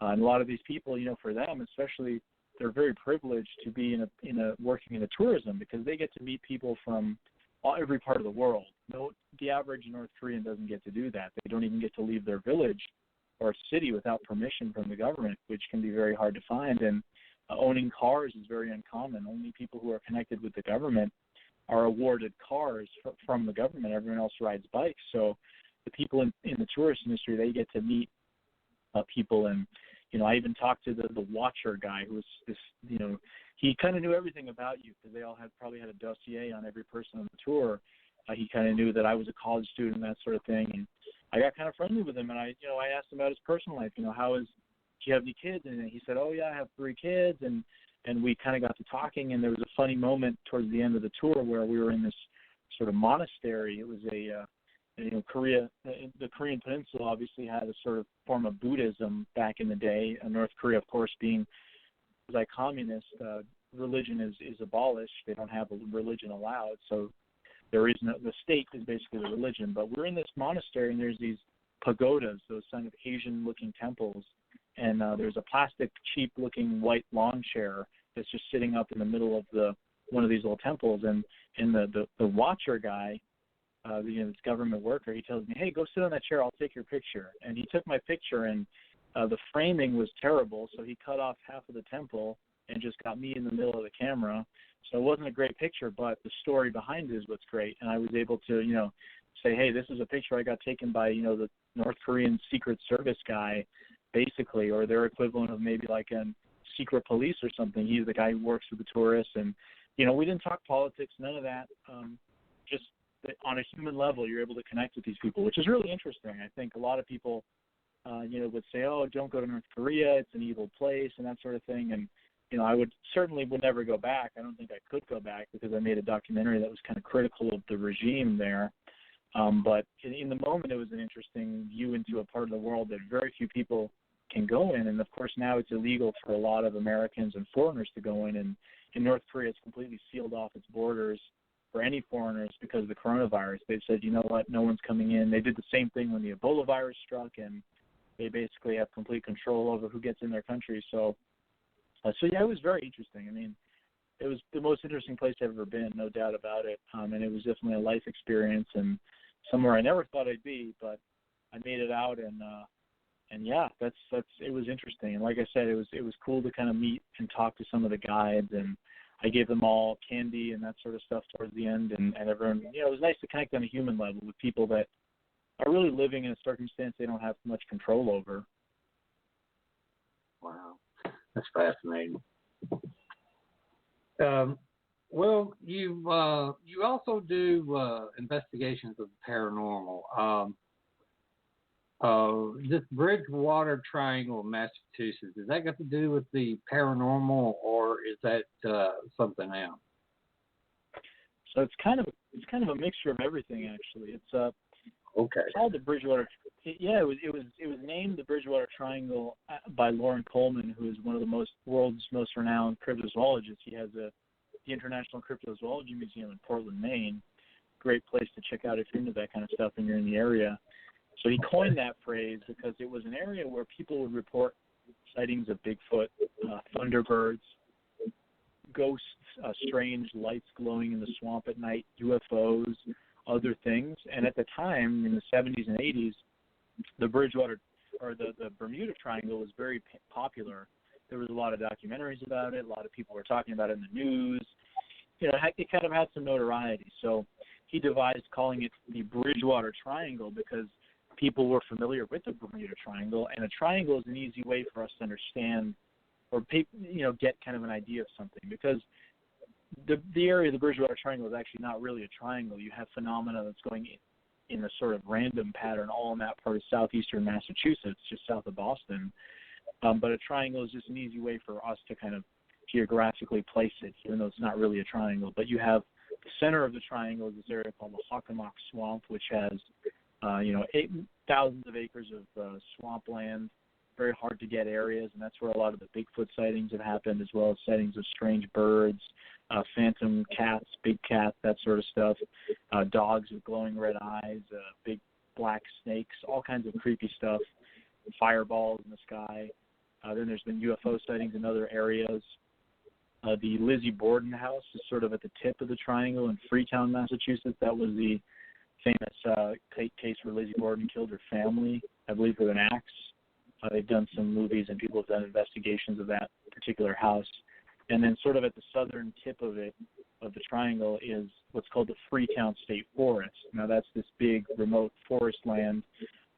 And a lot of these people, for them especially, they're very privileged to be working in tourism because they get to meet people from every part of the world. The average North Korean doesn't get to do that. They don't even get to leave their village or city without permission from the government, which can be very hard to find. And owning cars is very uncommon. Only people who are connected with the government are awarded cars from the government. Everyone else rides bikes. So the people in the tourist industry, they get to meet people. And, I even talked to the watcher guy who was this, he kind of knew everything about you because they all probably had a dossier on every person on the tour. He kind of knew that I was a college student, that sort of thing. And I got kind of friendly with him, and I asked him about his personal life. Do you have any kids? And he said, oh, yeah, I have 3 kids. And we kind of got to talking, and there was a funny moment towards the end of the tour where we were in this sort of monastery. It was the Korean Peninsula obviously had a sort of form of Buddhism back in the day. North Korea, of course, being like communist, religion is abolished. They don't have a religion allowed, so the state is basically the religion. But we're in this monastery, and there's these pagodas, those kind of Asian-looking temples. And there's a plastic, cheap-looking white lawn chair that's just sitting up in the middle of one of these little temples. And the watcher guy, this government worker, he tells me, hey, go sit on that chair. I'll take your picture. And he took my picture, and the framing was terrible, so he cut off half of the temple and just got me in the middle of the camera. So it wasn't a great picture, but the story behind it is what's great. And I was able to, say, hey, this is a picture I got taken by, the North Korean Secret Service guy, basically, or their equivalent of maybe like a secret police or something. He's the guy who works with the tourists. And, we didn't talk politics, none of that. Just on a human level, you're able to connect with these people, which is really interesting. I think a lot of people, would say, oh, don't go to North Korea, it's an evil place and that sort of thing. And, I would never go back. I don't think I could go back because I made a documentary that was kind of critical of the regime there. But in the moment, it was an interesting view into a part of the world that very few people can go in. And of course now it's illegal for a lot of Americans and foreigners to go in. And in North Korea, it's completely sealed off its borders for any foreigners because of the coronavirus. They've said, you know what, no one's coming in. They did the same thing when the Ebola virus struck, and they basically have complete control over who gets in their country. So yeah, it was very interesting. I mean, it was the most interesting place I've ever been, no doubt about it. And it was definitely a life experience and somewhere I never thought I'd be, but I made it out, and yeah, that's it was interesting. And like I said, it was cool to kind of meet and talk to some of the guides, and I gave them all candy and that sort of stuff towards the end, and everyone, you know, it was nice to connect on a human level with people that are really living in a circumstance they don't have much control over. Wow, that's fascinating. Well, you also do investigations of the paranormal. This Bridgewater Triangle of Massachusetts, does that got to do with the paranormal, or is that something else? So it's kind of a mixture of everything, actually. It's okay. called the Bridgewater. Yeah, it was named the Bridgewater Triangle by Loren Coleman, who is one of the world's most renowned cryptozoologists. He has the International Cryptozoology Museum in Portland, Maine. Great place to check out if you're into that kind of stuff and you're in the area. So he coined that phrase because it was an area where people would report sightings of Bigfoot, thunderbirds, ghosts, strange lights glowing in the swamp at night, UFOs, other things. And at the time, in the 70s and 80s, the Bridgewater or the Bermuda Triangle was very popular. There was a lot of documentaries about it. A lot of people were talking about it in the news. You know, it kind of had some notoriety. So he devised calling it the Bridgewater Triangle because people were familiar with the Bermuda Triangle, and a triangle is an easy way for us to understand or, you know, get kind of an idea of something, because the area of the Bridgewater Triangle is actually not really a triangle. You have phenomena that's going in a sort of random pattern all in that part of southeastern Massachusetts, just south of Boston. But a triangle is just an easy way for us to kind of geographically place it, even though it's not really a triangle. But you have the center of the triangle is this area called the Hockomock Swamp, which has thousands of acres of swampland, very hard to get areas, and that's where a lot of the Bigfoot sightings have happened, as well as sightings of strange birds, phantom cats, big cats, that sort of stuff, dogs with glowing red eyes, big black snakes, all kinds of creepy stuff, fireballs in the sky. Then there's been UFO sightings in other areas. The Lizzie Borden house is sort of at the tip of the triangle in Freetown, Massachusetts. That was the famous case where Lizzie Borden killed her family, I believe, with an axe. They've done some movies and people have done investigations of that particular house. And then sort of at the southern tip of the triangle, is what's called the Freetown State Forest. Now that's this big remote forest land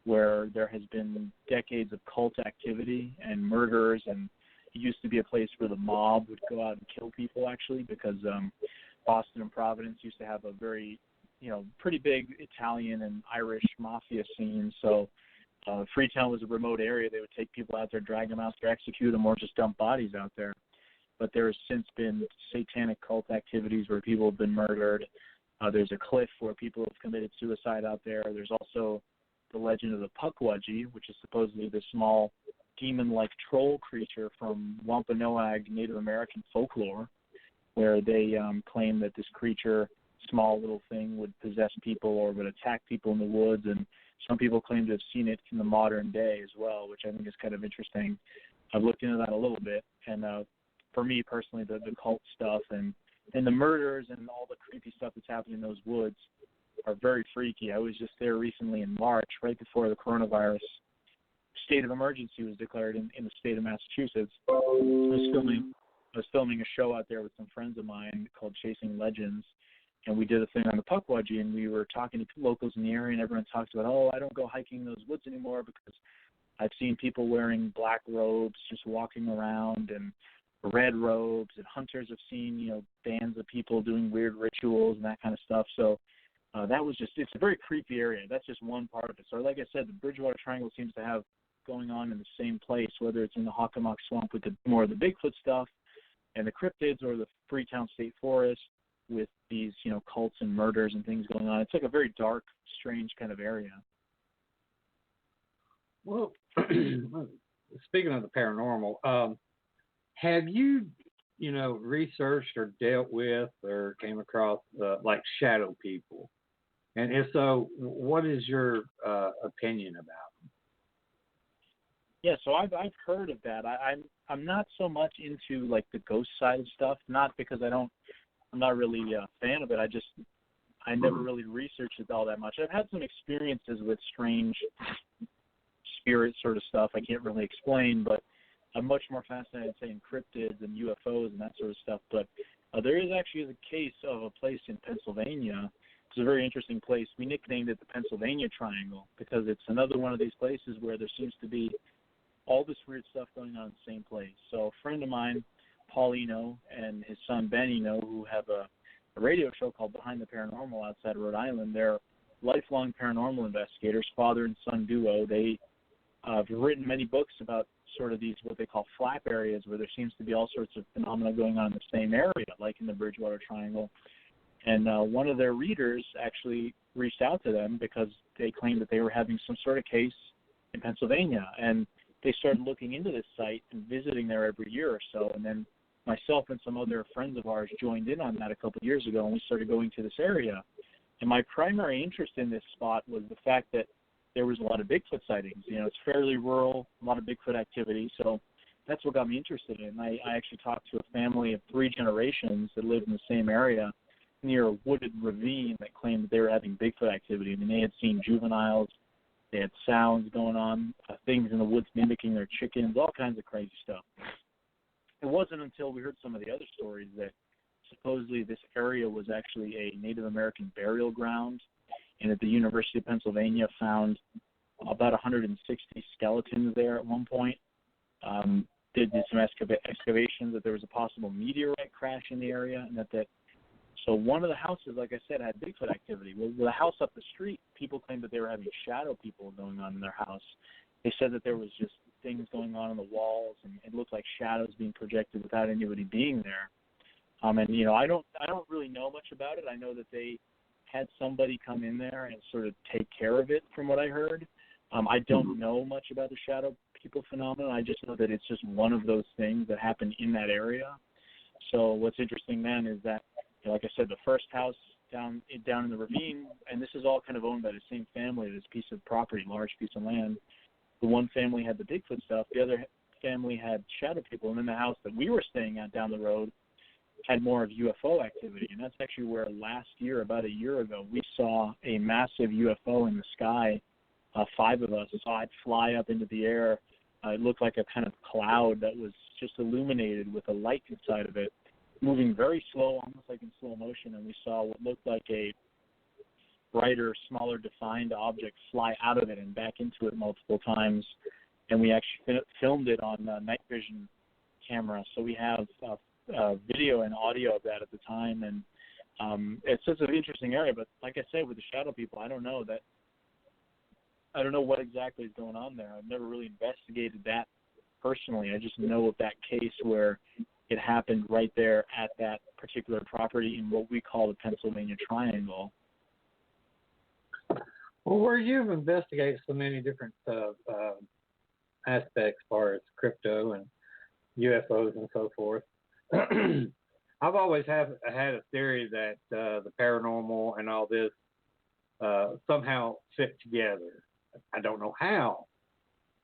where there has been decades of cult activity and murders, and it used to be a place where the mob would go out and kill people, actually, because Boston and Providence used to have a very, pretty big Italian and Irish mafia scene. So Freetown was a remote area. They would take people out there, drag them out there, execute them, or just dump bodies out there. But there has since been satanic cult activities where people have been murdered. There's a cliff where people have committed suicide out there. There's also the legend of the Pukwudgie, which is supposedly the small demon-like troll creature from Wampanoag Native American folklore, where they claim that this creature, small little thing, would possess people or would attack people in the woods, and some people claim to have seen it in the modern day as well, which I think is kind of interesting. I've looked into that a little bit, and for me personally, the cult stuff and the murders and all the creepy stuff that's happening in those woods are very freaky. I was just there recently in March, right before the coronavirus state of emergency was declared in the state of Massachusetts. I was filming a show out there with some friends of mine called Chasing Legends, and we did a thing on the Pukwudgie, and we were talking to locals in the area, and everyone talks about, I don't go hiking in those woods anymore because I've seen people wearing black robes just walking around, and red robes, and hunters have seen, bands of people doing weird rituals and that kind of stuff. So it's a very creepy area. That's just one part of it. So like I said, the Bridgewater Triangle seems to have going on in the same place, whether it's in the Hockomock Swamp with more of the Bigfoot stuff and the cryptids, or the Freetown State Forest with these, cults and murders and things going on. It's like a very dark, strange kind of area. Well, speaking of the paranormal, have you, researched or dealt with or came across like shadow people? And if so, what is your opinion about them? Yeah, so I've heard of that. I'm not so much into like the ghost side of stuff, not because I'm not really a fan of it. I never really researched it all that much. I've had some experiences with strange spirit sort of stuff I can't really explain, but I'm much more fascinated, say, in cryptids and UFOs and that sort of stuff. But there is actually the case of a place in Pennsylvania. It's a very interesting place. We nicknamed it the Pennsylvania Triangle because it's another one of these places where there seems to be all this weird stuff going on in the same place. So a friend of mine, Paul Eno, and his son Ben Eno, who have a radio show called Behind the Paranormal outside of Rhode Island, they're lifelong paranormal investigators, father and son duo. They have written many books about sort of these, what they call flap areas, where there seems to be all sorts of phenomena going on in the same area, like in the Bridgewater Triangle. And one of their readers actually reached out to them because they claimed that they were having some sort of case in Pennsylvania. And they started looking into this site and visiting there every year or so. And then myself and some other friends of ours joined in on that a couple of years ago, and we started going to this area. And my primary interest in this spot was the fact that there was a lot of Bigfoot sightings. It's fairly rural, a lot of Bigfoot activity. So that's what got me interested in it. And I actually talked to a family of 3 generations that lived in the same area near a wooded ravine that claimed that they were having Bigfoot activity. I mean, they had seen juveniles. They had sounds going on, things in the woods mimicking their chickens, all kinds of crazy stuff. It wasn't until we heard some of the other stories that supposedly this area was actually a Native American burial ground, and that the University of Pennsylvania found about 160 skeletons there at one point. They did some excavations that there was a possible meteorite crash in the area, and so one of the houses, like I said, had Bigfoot activity. Well, the house up the street, people claimed that they were having shadow people going on in their house. They said that there was just things going on the walls, and it looked like shadows being projected without anybody being there. And I don't really know much about it. I know that they had somebody come in there and sort of take care of it, from what I heard. I don't know much about the shadow people phenomenon. I just know that it's just one of those things that happen in that area. So what's interesting then is that, like I said, the first house down in the ravine, and this is all kind of owned by the same family, this piece of property, large piece of land. The one family had the Bigfoot stuff. The other family had shadow people. And then the house that we were staying at down the road had more of UFO activity. And that's actually where last year, about a year ago, we saw a massive UFO in the sky. 5 of us saw it fly up into the air. It looked like a kind of cloud that was just illuminated with a light inside of it, moving very slow, almost like in slow motion, and we saw what looked like a brighter, smaller, defined object fly out of it and back into it multiple times. And we actually filmed it on night vision camera, so we have video and audio of that at the time. And it's just an interesting area. But like I said, with the shadow people, I don't know what exactly is going on there. I've never really investigated that personally. I just know of that case where it happened right there at that particular property in what we call the Pennsylvania Triangle. Well, where you've investigated so many different aspects as far as crypto and UFOs and so forth, I've always had a theory that the paranormal and all this somehow fit together. I don't know how,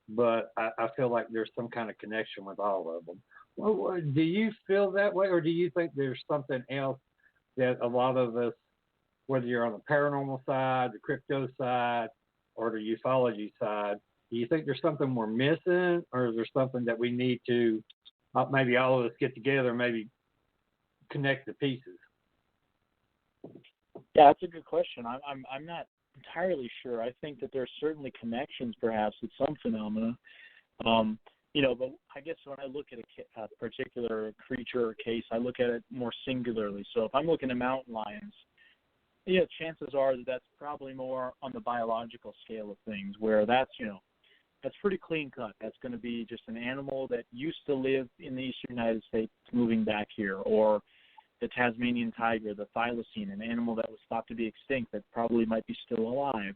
but I feel like there's some kind of connection with all of them. Well, do you feel that way, or do you think there's something else that a lot of us, whether you're on the paranormal side, the crypto side, or the ufology side, do you think there's something we're missing, or is there something that we need to, maybe all of us get together and maybe connect the pieces? Yeah, that's a good question. I'm not entirely sure. I think that there are certainly connections, perhaps, with some phenomena. But I guess when I look at a particular creature or case, I look at it more singularly. So if I'm looking at mountain lions, chances are that that's probably more on the biological scale of things, where that's pretty clean cut. That's going to be just an animal that used to live in the eastern United States moving back here, or the Tasmanian tiger, the thylacine, an animal that was thought to be extinct that probably might be still alive,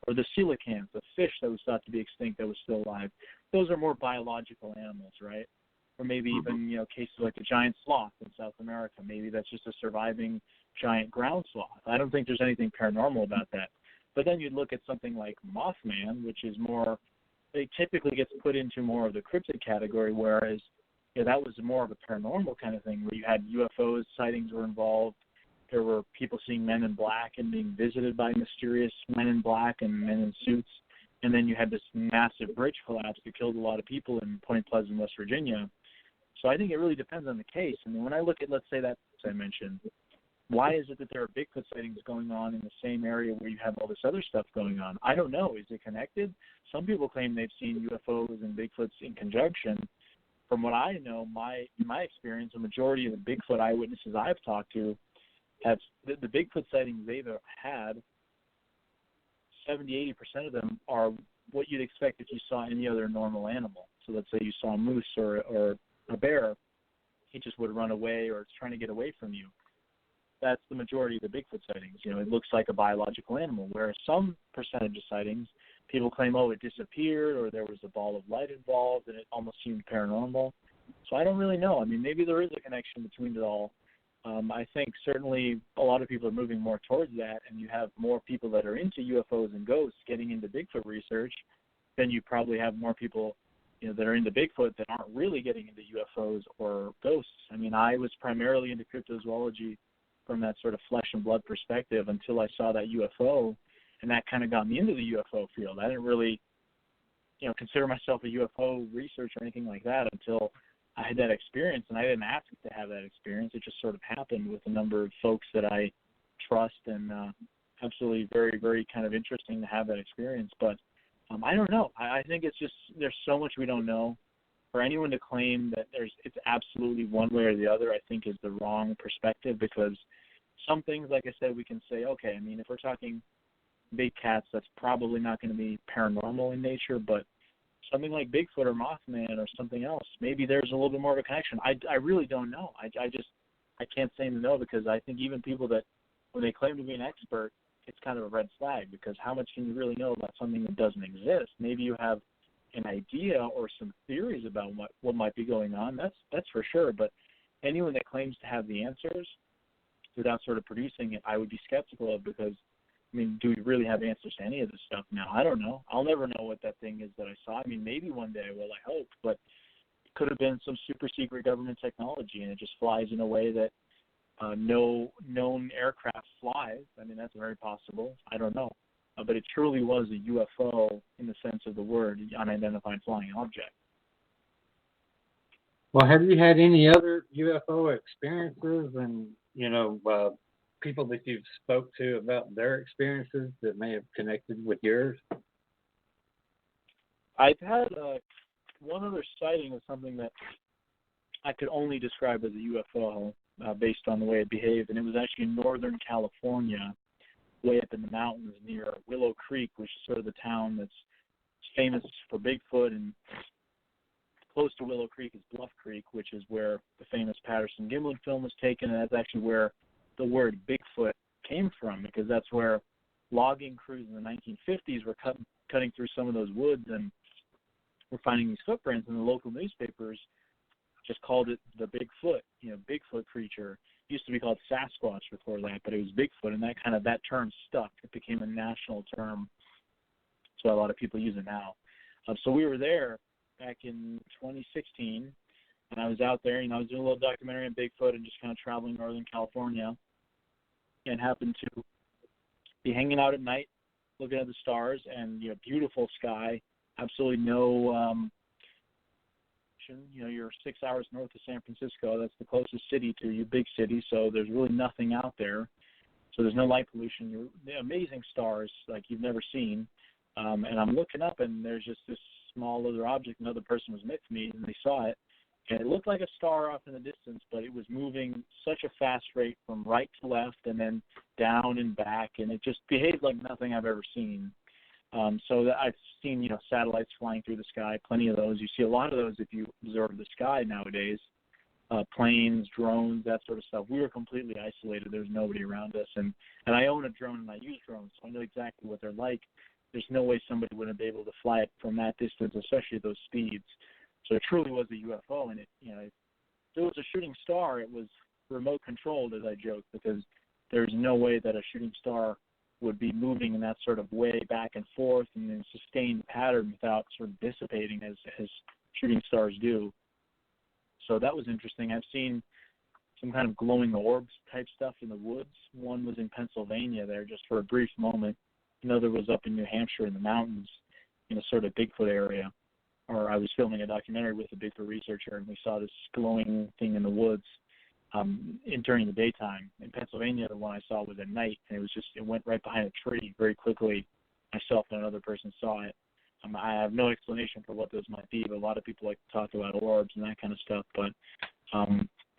or the coelacanth, a fish that was thought to be extinct that was still alive. those are more biological animals, right? Or maybe even, cases like the giant sloth in South America. Maybe that's just a surviving giant ground sloth. I don't think there's anything paranormal about that. But then you'd look at something like Mothman, which is more, it typically gets put into more of the cryptid category, whereas that was more of a paranormal kind of thing where you had UFOs, sightings were involved. There were people seeing men in black and being visited by mysterious men in black and men in suits. And then you had this massive bridge collapse that killed a lot of people in Point Pleasant, West Virginia. So I think it really depends on the case. I mean, when I look at, let's say that I mentioned, why is it that there are Bigfoot sightings going on in the same area where you have all this other stuff going on? I don't know. Is it connected? Some people claim they've seen UFOs and Bigfoots in conjunction. From what I know, in my experience, the majority of the Bigfoot eyewitnesses I've talked to have the Bigfoot sightings they've had, 70-80% of them are what you'd expect if you saw any other normal animal. So let's say you saw a moose or a bear, he just would run away or it's trying to get away from you. That's the majority of the Bigfoot sightings. It looks like a biological animal, whereas some percentage of sightings, people claim, it disappeared or there was a ball of light involved and it almost seemed paranormal. So I don't really know. I mean, maybe there is a connection between it all. I think certainly a lot of people are moving more towards that, and you have more people that are into UFOs and ghosts getting into Bigfoot research, then you probably have more people that are into Bigfoot that aren't really getting into UFOs or ghosts. I mean, I was primarily into cryptozoology from that sort of flesh and blood perspective until I saw that UFO, and that kind of got me into the UFO field. I didn't really, consider myself a UFO researcher or anything like that until I had that experience, and I didn't ask to have that experience. It just sort of happened with a number of folks that I trust, and absolutely very, very kind of interesting to have that experience. But I don't know. I think it's just there's so much we don't know. For anyone to claim that it's absolutely one way or the other, I think is the wrong perspective, because some things, like I said, we can say, okay, I mean, if we're talking big cats, that's probably not going to be paranormal in nature, but something like Bigfoot or Mothman or something else, maybe there's a little bit more of a connection. I really don't know. I can't say no, because I think even people that, when they claim to be an expert, it's kind of a red flag, because how much can you really know about something that doesn't exist? Maybe you have an idea or some theories about what might be going on. That's for sure. But anyone that claims to have the answers without sort of producing it, I would be skeptical of, because I mean, do we really have answers to any of this stuff now? I don't know. I'll never know what that thing is that I saw. I mean, maybe one day I will, I hope, but it could have been some super secret government technology, and it just flies in a way that no known aircraft flies. I mean, that's very possible. I don't know. But it truly was a UFO in the sense of the word, unidentified flying object. Well, have you had any other UFO experiences, and people that you've spoke to about their experiences that may have connected with yours? I've had one other sighting of something that I could only describe as a UFO based on the way it behaved, and it was actually in Northern California, way up in the mountains near Willow Creek, which is sort of the town that's famous for Bigfoot, and close to Willow Creek is Bluff Creek, which is where the famous Patterson-Gimlin film was taken, and that's actually where the word Bigfoot came from, because that's where logging crews in the 1950s were cutting through some of those woods and were finding these footprints, and the local newspapers just called it the Bigfoot, Bigfoot creature. It used to be called Sasquatch before that, but it was Bigfoot, and that term stuck. It became a national term, so a lot of people use it now. So we were there back in 2016, and I was out there, I was doing a little documentary on Bigfoot and just kind of traveling Northern California, and happened to be hanging out at night, looking at the stars, and beautiful sky, absolutely no you're 6 hours north of San Francisco. That's the closest city to you, big city, so there's really nothing out there. So there's no light pollution. You're amazing stars like you've never seen. And I'm looking up, and there's just this small other object. Another person was next to me, and they saw it. And it looked like a star off in the distance, but it was moving such a fast rate from right to left and then down and back, and it just behaved like nothing I've ever seen. So that I've seen, satellites flying through the sky, plenty of those. You see a lot of those if you observe the sky nowadays, planes, drones, that sort of stuff. We were completely isolated. There was nobody around us. And I own a drone, and I use drones, so I know exactly what they're like. there's no way somebody wouldn't be able to fly it from that distance, especially at those speeds. So it truly was a UFO, and if it was a shooting star, it was remote controlled, as I joked, because there's no way that a shooting star would be moving in that sort of way back and forth in a sustained pattern without sort of dissipating as shooting stars do. So that was interesting. I've seen some kind of glowing orbs type stuff in the woods. One was in Pennsylvania there just for a brief moment. Another was up in New Hampshire in the mountains in a sort of Bigfoot area. Or I was filming a documentary with a Bigfoot researcher, and we saw this glowing thing in the woods during the daytime. In Pennsylvania, the one I saw was at night, and it went right behind a tree very quickly. Myself and another person saw it. I have no explanation for what those might be, but a lot of people like to talk about orbs and that kind of stuff. But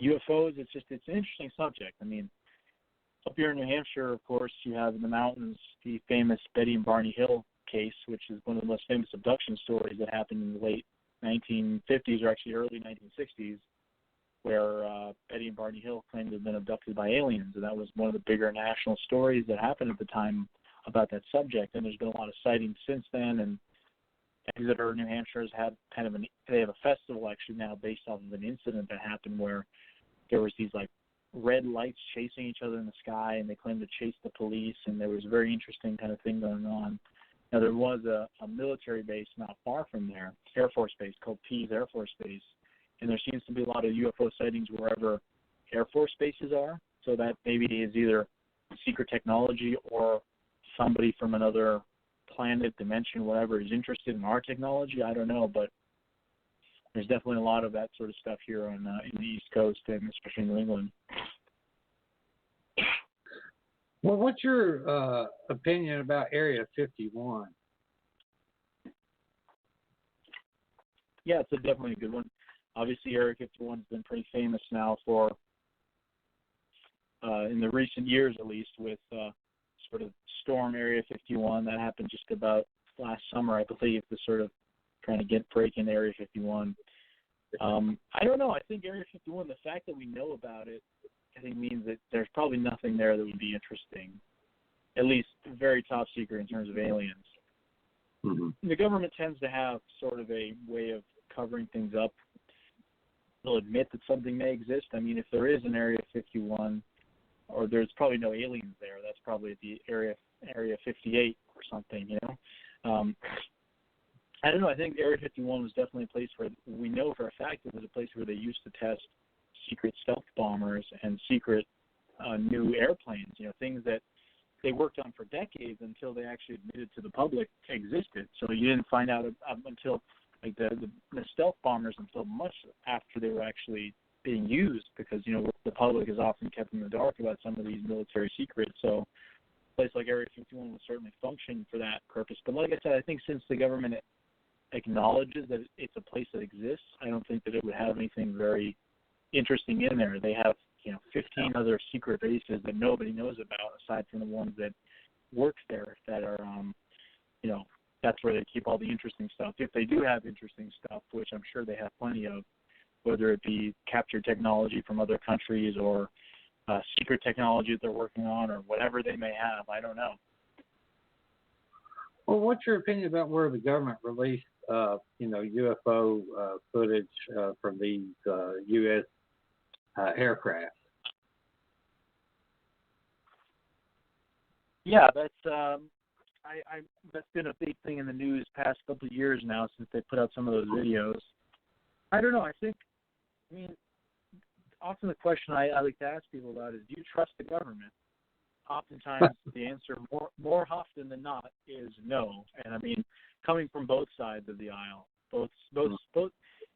UFOs, it's an interesting subject. I mean, up here in New Hampshire, of course, you have in the mountains the famous Betty and Barney Hill case, which is one of the most famous abduction stories that happened in the late 1950s or actually early 1960s, where Betty and Barney Hill claimed to have been abducted by aliens. And that was one of the bigger national stories that happened at the time about that subject. And there's been a lot of sightings since then. And Exeter, New Hampshire has had they have a festival actually now based off of an incident that happened where there was these like red lights chasing each other in the sky, and they claimed to chase the police, and there was a very interesting kind of thing going on. Now, there was a military base not far from there, Air Force Base, called Pease Air Force Base, and there seems to be a lot of UFO sightings wherever Air Force bases are, so that maybe is either secret technology or somebody from another planet, dimension, whatever, is interested in our technology. I don't know, but there's definitely a lot of that sort of stuff here in the East Coast, and especially in New England. Well, what's your opinion about Area 51? Yeah, it's definitely a good one. Obviously, Area 51 has been pretty famous now for, in the recent years at least, with sort of Storm Area 51. That happened just about last summer, I believe, to sort of trying to break into Area 51. I don't know. I think Area 51, the fact that we know about it, I think means that there's probably nothing there that would be interesting, at least very top secret in terms of aliens. Mm-hmm. The government tends to have sort of a way of covering things up. They'll admit that something may exist. I mean, if there is an Area 51, or there's probably no aliens there, that's probably the Area 58 or something, you know? I don't know. I think Area 51 was definitely a place where we know for a fact it was a place where they used to test secret stealth bombers and secret new airplanes, you know, things that they worked on for decades until they actually admitted to the public existed. So you didn't find out until, like, the stealth bombers until much after they were actually being used, because, you know, the public is often kept in the dark about some of these military secrets. So a place like Area 51 would certainly function for that purpose. But like I said, I think since the government acknowledges that it's a place that exists, I don't think that it would have anything very interesting in there. They have, you know, 15 other secret bases that nobody knows about aside from the ones that work there that are, you know, that's where they keep all the interesting stuff. If they do have interesting stuff, which I'm sure they have plenty of, whether it be captured technology from other countries or secret technology that they're working on or whatever they may have, I don't know. Well, what's your opinion about where the government released, UFO footage from these U.S. Aircraft? Yeah, that's that's been a big thing in the news past couple of years now since they put out some of those videos. I don't know. I mean, often the question I like to ask people about is, do you trust the government? Oftentimes the answer, more often than not, is no. And I mean, coming from both sides of the aisle, both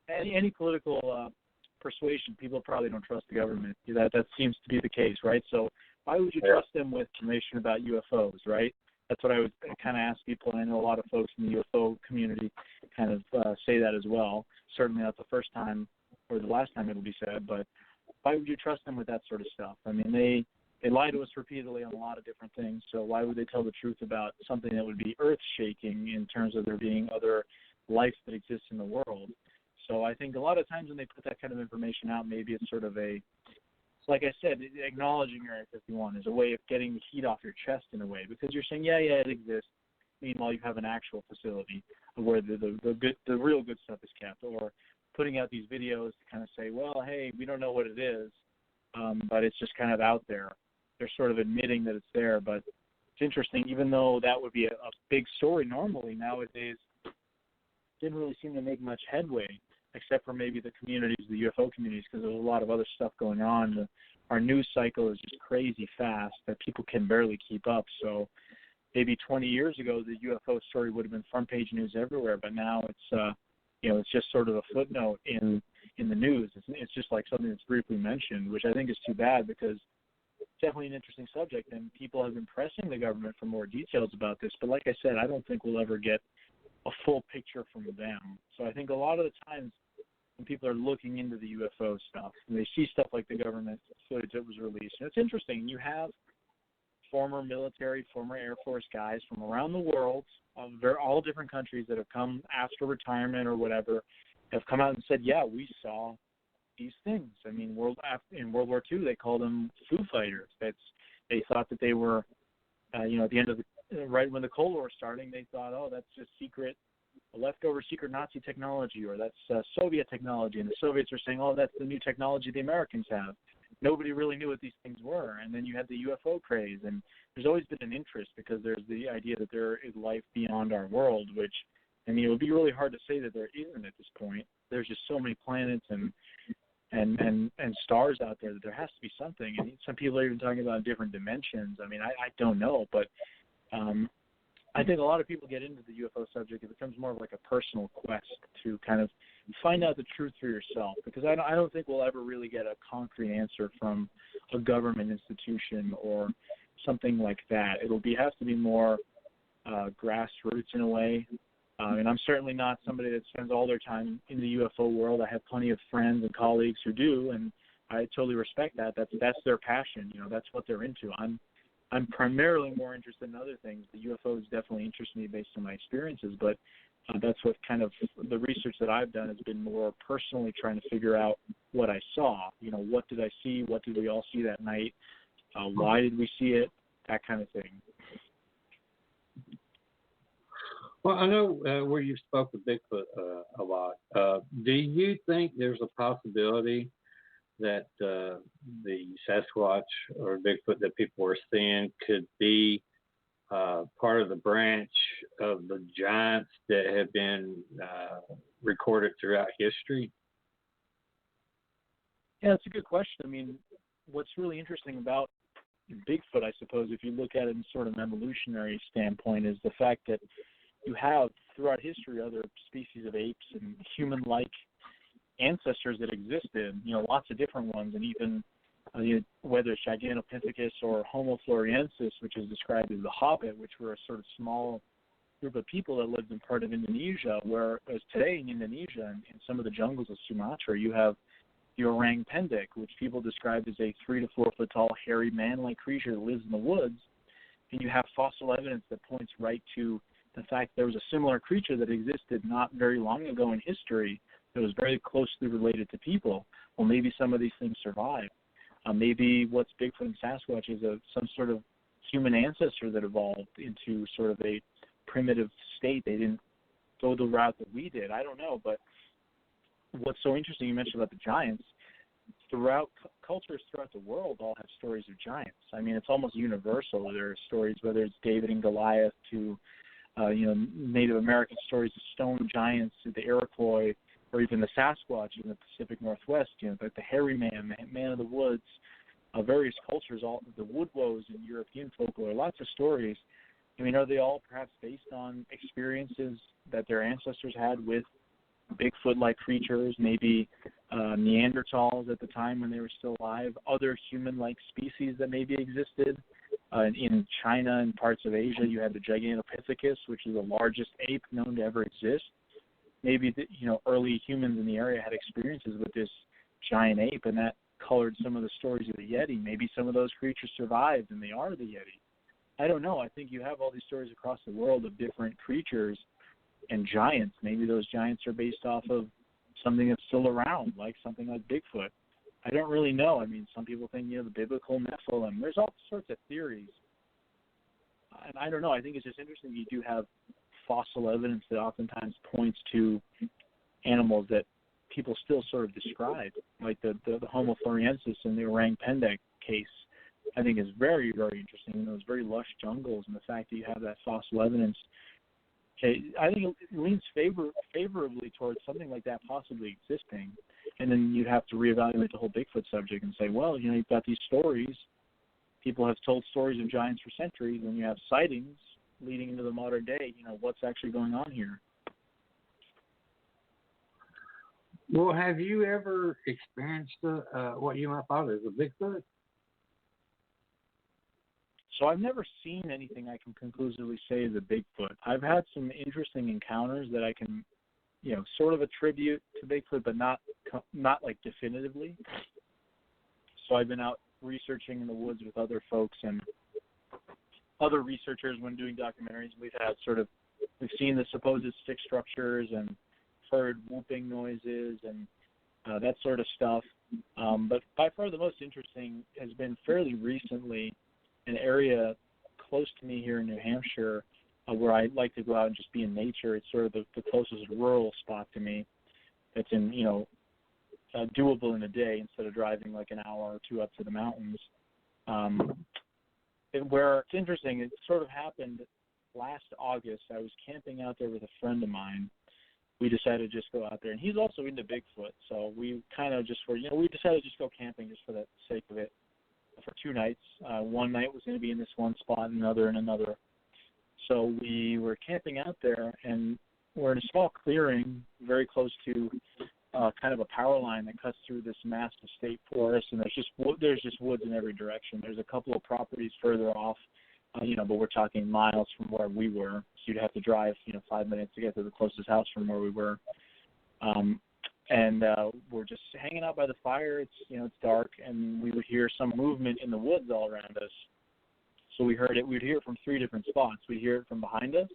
any political persuasion, people probably don't trust the government. That seems to be the case, right? So why would you trust them with information about UFOs, right? That's what I would kind of ask people. I know a lot of folks in the UFO community kind of say that as well. Certainly not the first time or the last time it'll be said, but why would you trust them with that sort of stuff? I mean, they lie to us repeatedly on a lot of different things, so why would they tell the truth about something that would be earth-shaking in terms of there being other life that exists in the world? So I think a lot of times when they put that kind of information out, maybe it's sort of like I said, acknowledging Area 51 is a way of getting the heat off your chest in a way, because you're saying, yeah, it exists. Meanwhile, you have an actual facility where the real good stuff is kept, or putting out these videos to kind of say, well, hey, we don't know what it is, but it's just kind of out there. They're sort of admitting that it's there, but it's interesting, even though that would be a big story normally nowadays, didn't really seem to make much headway, except for maybe the communities, the UFO communities, because there's a lot of other stuff going on. Our news cycle is just crazy fast that people can barely keep up. So maybe 20 years ago, the UFO story would have been front page news everywhere, but now it's it's just sort of a footnote in the news. It's just like something that's briefly mentioned, which I think is too bad, because it's definitely an interesting subject, and people have been pressing the government for more details about this. But like I said, I don't think we'll ever get a full picture from them. So I think a lot of the times when people are looking into the UFO stuff, and they see stuff like the government footage that was released, and it's interesting. You have former military, former Air Force guys from around the world, all different countries that have come after retirement or whatever, have come out and said, yeah, we saw these things. I mean, in World War II, they called them Foo Fighters. They thought that they were, at the end of right when the Cold War was starting, they thought, oh, that's just leftover secret Nazi technology, or that's Soviet technology. And the Soviets are saying, oh, that's the new technology the Americans have. Nobody really knew what these things were. And then you had the UFO craze, and there's always been an interest because there's the idea that there is life beyond our world, which, I mean, it would be really hard to say that there isn't at this point. There's just so many planets and stars out there that there has to be something. And some people are even talking about different dimensions. I mean, I don't know, but I think a lot of people get into the UFO subject. It becomes more of like a personal quest to kind of find out the truth for yourself, because I don't think we'll ever really get a concrete answer from a government institution or something like that. It'll have to be more grassroots in a way. And I'm certainly not somebody that spends all their time in the UFO world. I have plenty of friends and colleagues who do, and I totally respect that. That's their passion. That's what they're into. I'm primarily more interested in other things. The UFOs definitely interest me based on my experiences, but that's what kind of the research that I've done has been more personally trying to figure out what I saw. What did I see? What did we all see that night? Why did we see it? That kind of thing. Well, I know where you spoke with Bigfoot a lot. Do you think there's a possibility that the Sasquatch or Bigfoot that people are seeing could be part of the branch of the giants that have been recorded throughout history? Yeah, that's a good question. I mean, what's really interesting about Bigfoot, I suppose, if you look at it in sort of an evolutionary standpoint, is the fact that you have throughout history other species of apes and human-like ancestors that existed, lots of different ones, and even whether it's Gigantopithecus or Homo floresiensis, which is described as the Hobbit, which were a sort of small group of people that lived in part of Indonesia, whereas today in Indonesia and in some of the jungles of Sumatra, you have the orang pendek, which people describe as a 3 to 4 foot tall, hairy, man-like creature that lives in the woods, and you have fossil evidence that points right to the fact there was a similar creature that existed not very long ago in history that was very closely related to people. Well, maybe some of these things survive. Maybe what's Bigfoot and Sasquatch is some sort of human ancestor that evolved into sort of a primitive state. They didn't go the route that we did. I don't know, but what's so interesting, you mentioned about the giants, cultures throughout the world all have stories of giants. I mean, it's almost universal. There are stories, whether it's David and Goliath to Native American stories of stone giants, to the Iroquois, or even the Sasquatch in the Pacific Northwest, like the hairy man, man of the woods, various cultures, all the woodwoes in European folklore, lots of stories. I mean, are they all perhaps based on experiences that their ancestors had with Bigfoot-like creatures, maybe Neanderthals at the time when they were still alive, other human-like species that maybe existed? In China and parts of Asia, you had the Gigantopithecus, which is the largest ape known to ever exist. Maybe early humans in the area had experiences with this giant ape, and that colored some of the stories of the Yeti. Maybe some of those creatures survived, and they are the Yeti. I don't know. I think you have all these stories across the world of different creatures and giants. Maybe those giants are based off of something that's still around, like something like Bigfoot. I don't really know. I mean, some people think, the biblical Nephilim. There's all sorts of theories. and I don't know, I think it's just interesting you do have fossil evidence that oftentimes points to animals that people still sort of describe, like the Homo floresiensis in the orang pendek case. I think is very, very interesting. In those very lush jungles, and the fact that you have that fossil evidence, I think it leans favorably towards something like that possibly existing. And then you'd have to reevaluate the whole Bigfoot subject and say, well, you've got these stories. People have told stories of giants for centuries, and you have sightings leading into the modern day. What's actually going on here? Well, have you ever experienced what you might thought is a Bigfoot? So I've never seen anything I can conclusively say is a Bigfoot. I've had some interesting encounters that I can, sort of attribute to Bigfoot, but not like definitively. So I've been out researching in the woods with other folks and other researchers when doing documentaries. We've seen the supposed stick structures and heard whooping noises and that sort of stuff. But by far the most interesting has been fairly recently an area close to me here in New Hampshire where I like to go out and just be in nature. It's sort of the closest rural spot to me. It's in, doable in a day instead of driving like an hour or two up to the mountains. Where it's interesting, it sort of happened last August. I was camping out there with a friend of mine. We decided to just go out there, and he's also into Bigfoot, so we kind of just we decided to just go camping just for the sake of it for 2 nights. One night was going to be in this one spot, and another in another. So we were camping out there, and we're in a small clearing very close to kind of a power line that cuts through this massive state forest, and there's just woods in every direction. There's a couple of properties further off, but we're talking miles from where we were, so you'd have to drive 5 minutes to get to the closest house from where we were. And we're just hanging out by the fire. It's dark, and we would hear some movement in the woods all around us. So we'd hear it from 3 different spots. We'd hear it from behind us.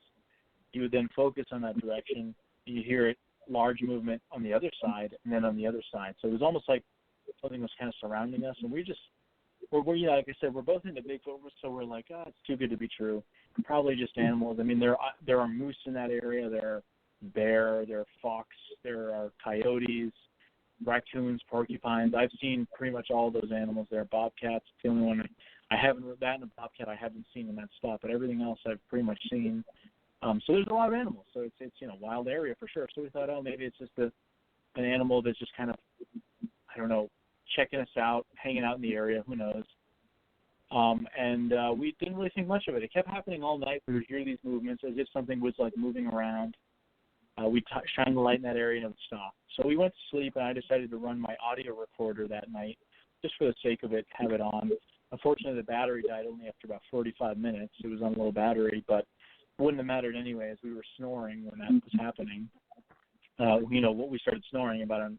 You would then focus on that direction. You'd hear it, large movement on the other side, and then on the other side. So it was almost like something was kind of surrounding us, and we're like I said, we're both into Bigfoot, so we're like, it's too good to be true. Probably just animals. I mean, there are moose in that area. There are bear, there are fox, there are coyotes, raccoons, porcupines. I've seen pretty much all those animals there. Bobcats, the only one I haven't, that and a bobcat I haven't seen in that spot, but everything else I've pretty much seen. So there's a lot of animals. So it's wild area for sure. So we thought, maybe it's just an animal that's just kind of, I don't know, checking us out, hanging out in the area. Who knows? And we didn't really think much of it. It kept happening all night. We would hear these movements as if something was like moving around. We'd shine the light in that area and it would stop. So we went to sleep, and I decided to run my audio recorder that night just for the sake of it, have it on. Unfortunately, the battery died only after about 45 minutes. It was on low battery, but it wouldn't have mattered anyway as we were snoring when that was happening. What we started snoring about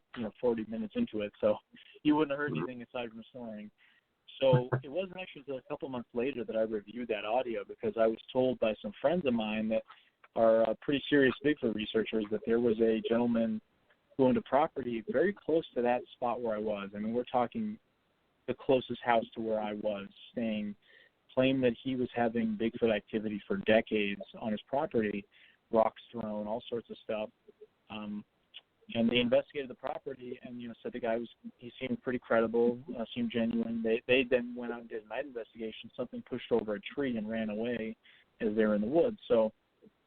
40 minutes into it, so you wouldn't have heard anything aside from snoring. So it wasn't actually until a couple months later that I reviewed that audio, because I was told by some friends of mine that are pretty serious Bigfoot researchers that there was a gentleman who owned a property very close to that spot where I was. I mean, we're talking the closest house to where I was staying, claimed that he was having Bigfoot activity for decades on his property, rocks thrown, all sorts of stuff. And they investigated the property and, said the guy he seemed pretty credible, seemed genuine. They then went out and did a night investigation. Something pushed over a tree and ran away as they were in the woods. So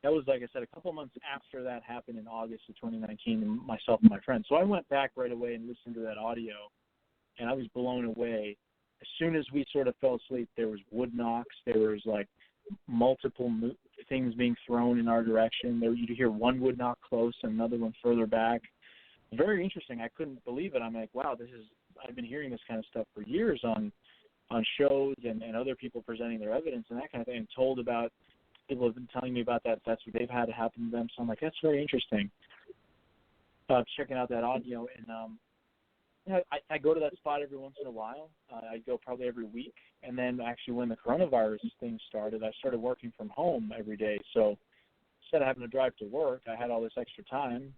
that was, like I said, a couple months after that happened in August of 2019, myself and my friend. So I went back right away and listened to that audio, and I was blown away. As soon as we sort of fell asleep, there was wood knocks. There was, like, multiple things being thrown in our direction. You'd hear one wood knock close and another one further back. Very interesting. I couldn't believe it. I'm like, wow, I've been hearing this kind of stuff for years on shows and other people presenting their evidence and that kind of thing, and told about people have been telling me about that. That's what they've had to happen to them. So I'm like, that's very interesting. Checking out that audio, and I go to that spot every once in a while. I go probably every week, and then actually when the coronavirus thing started, I started working from home every day. So instead of having to drive to work, I had all this extra time.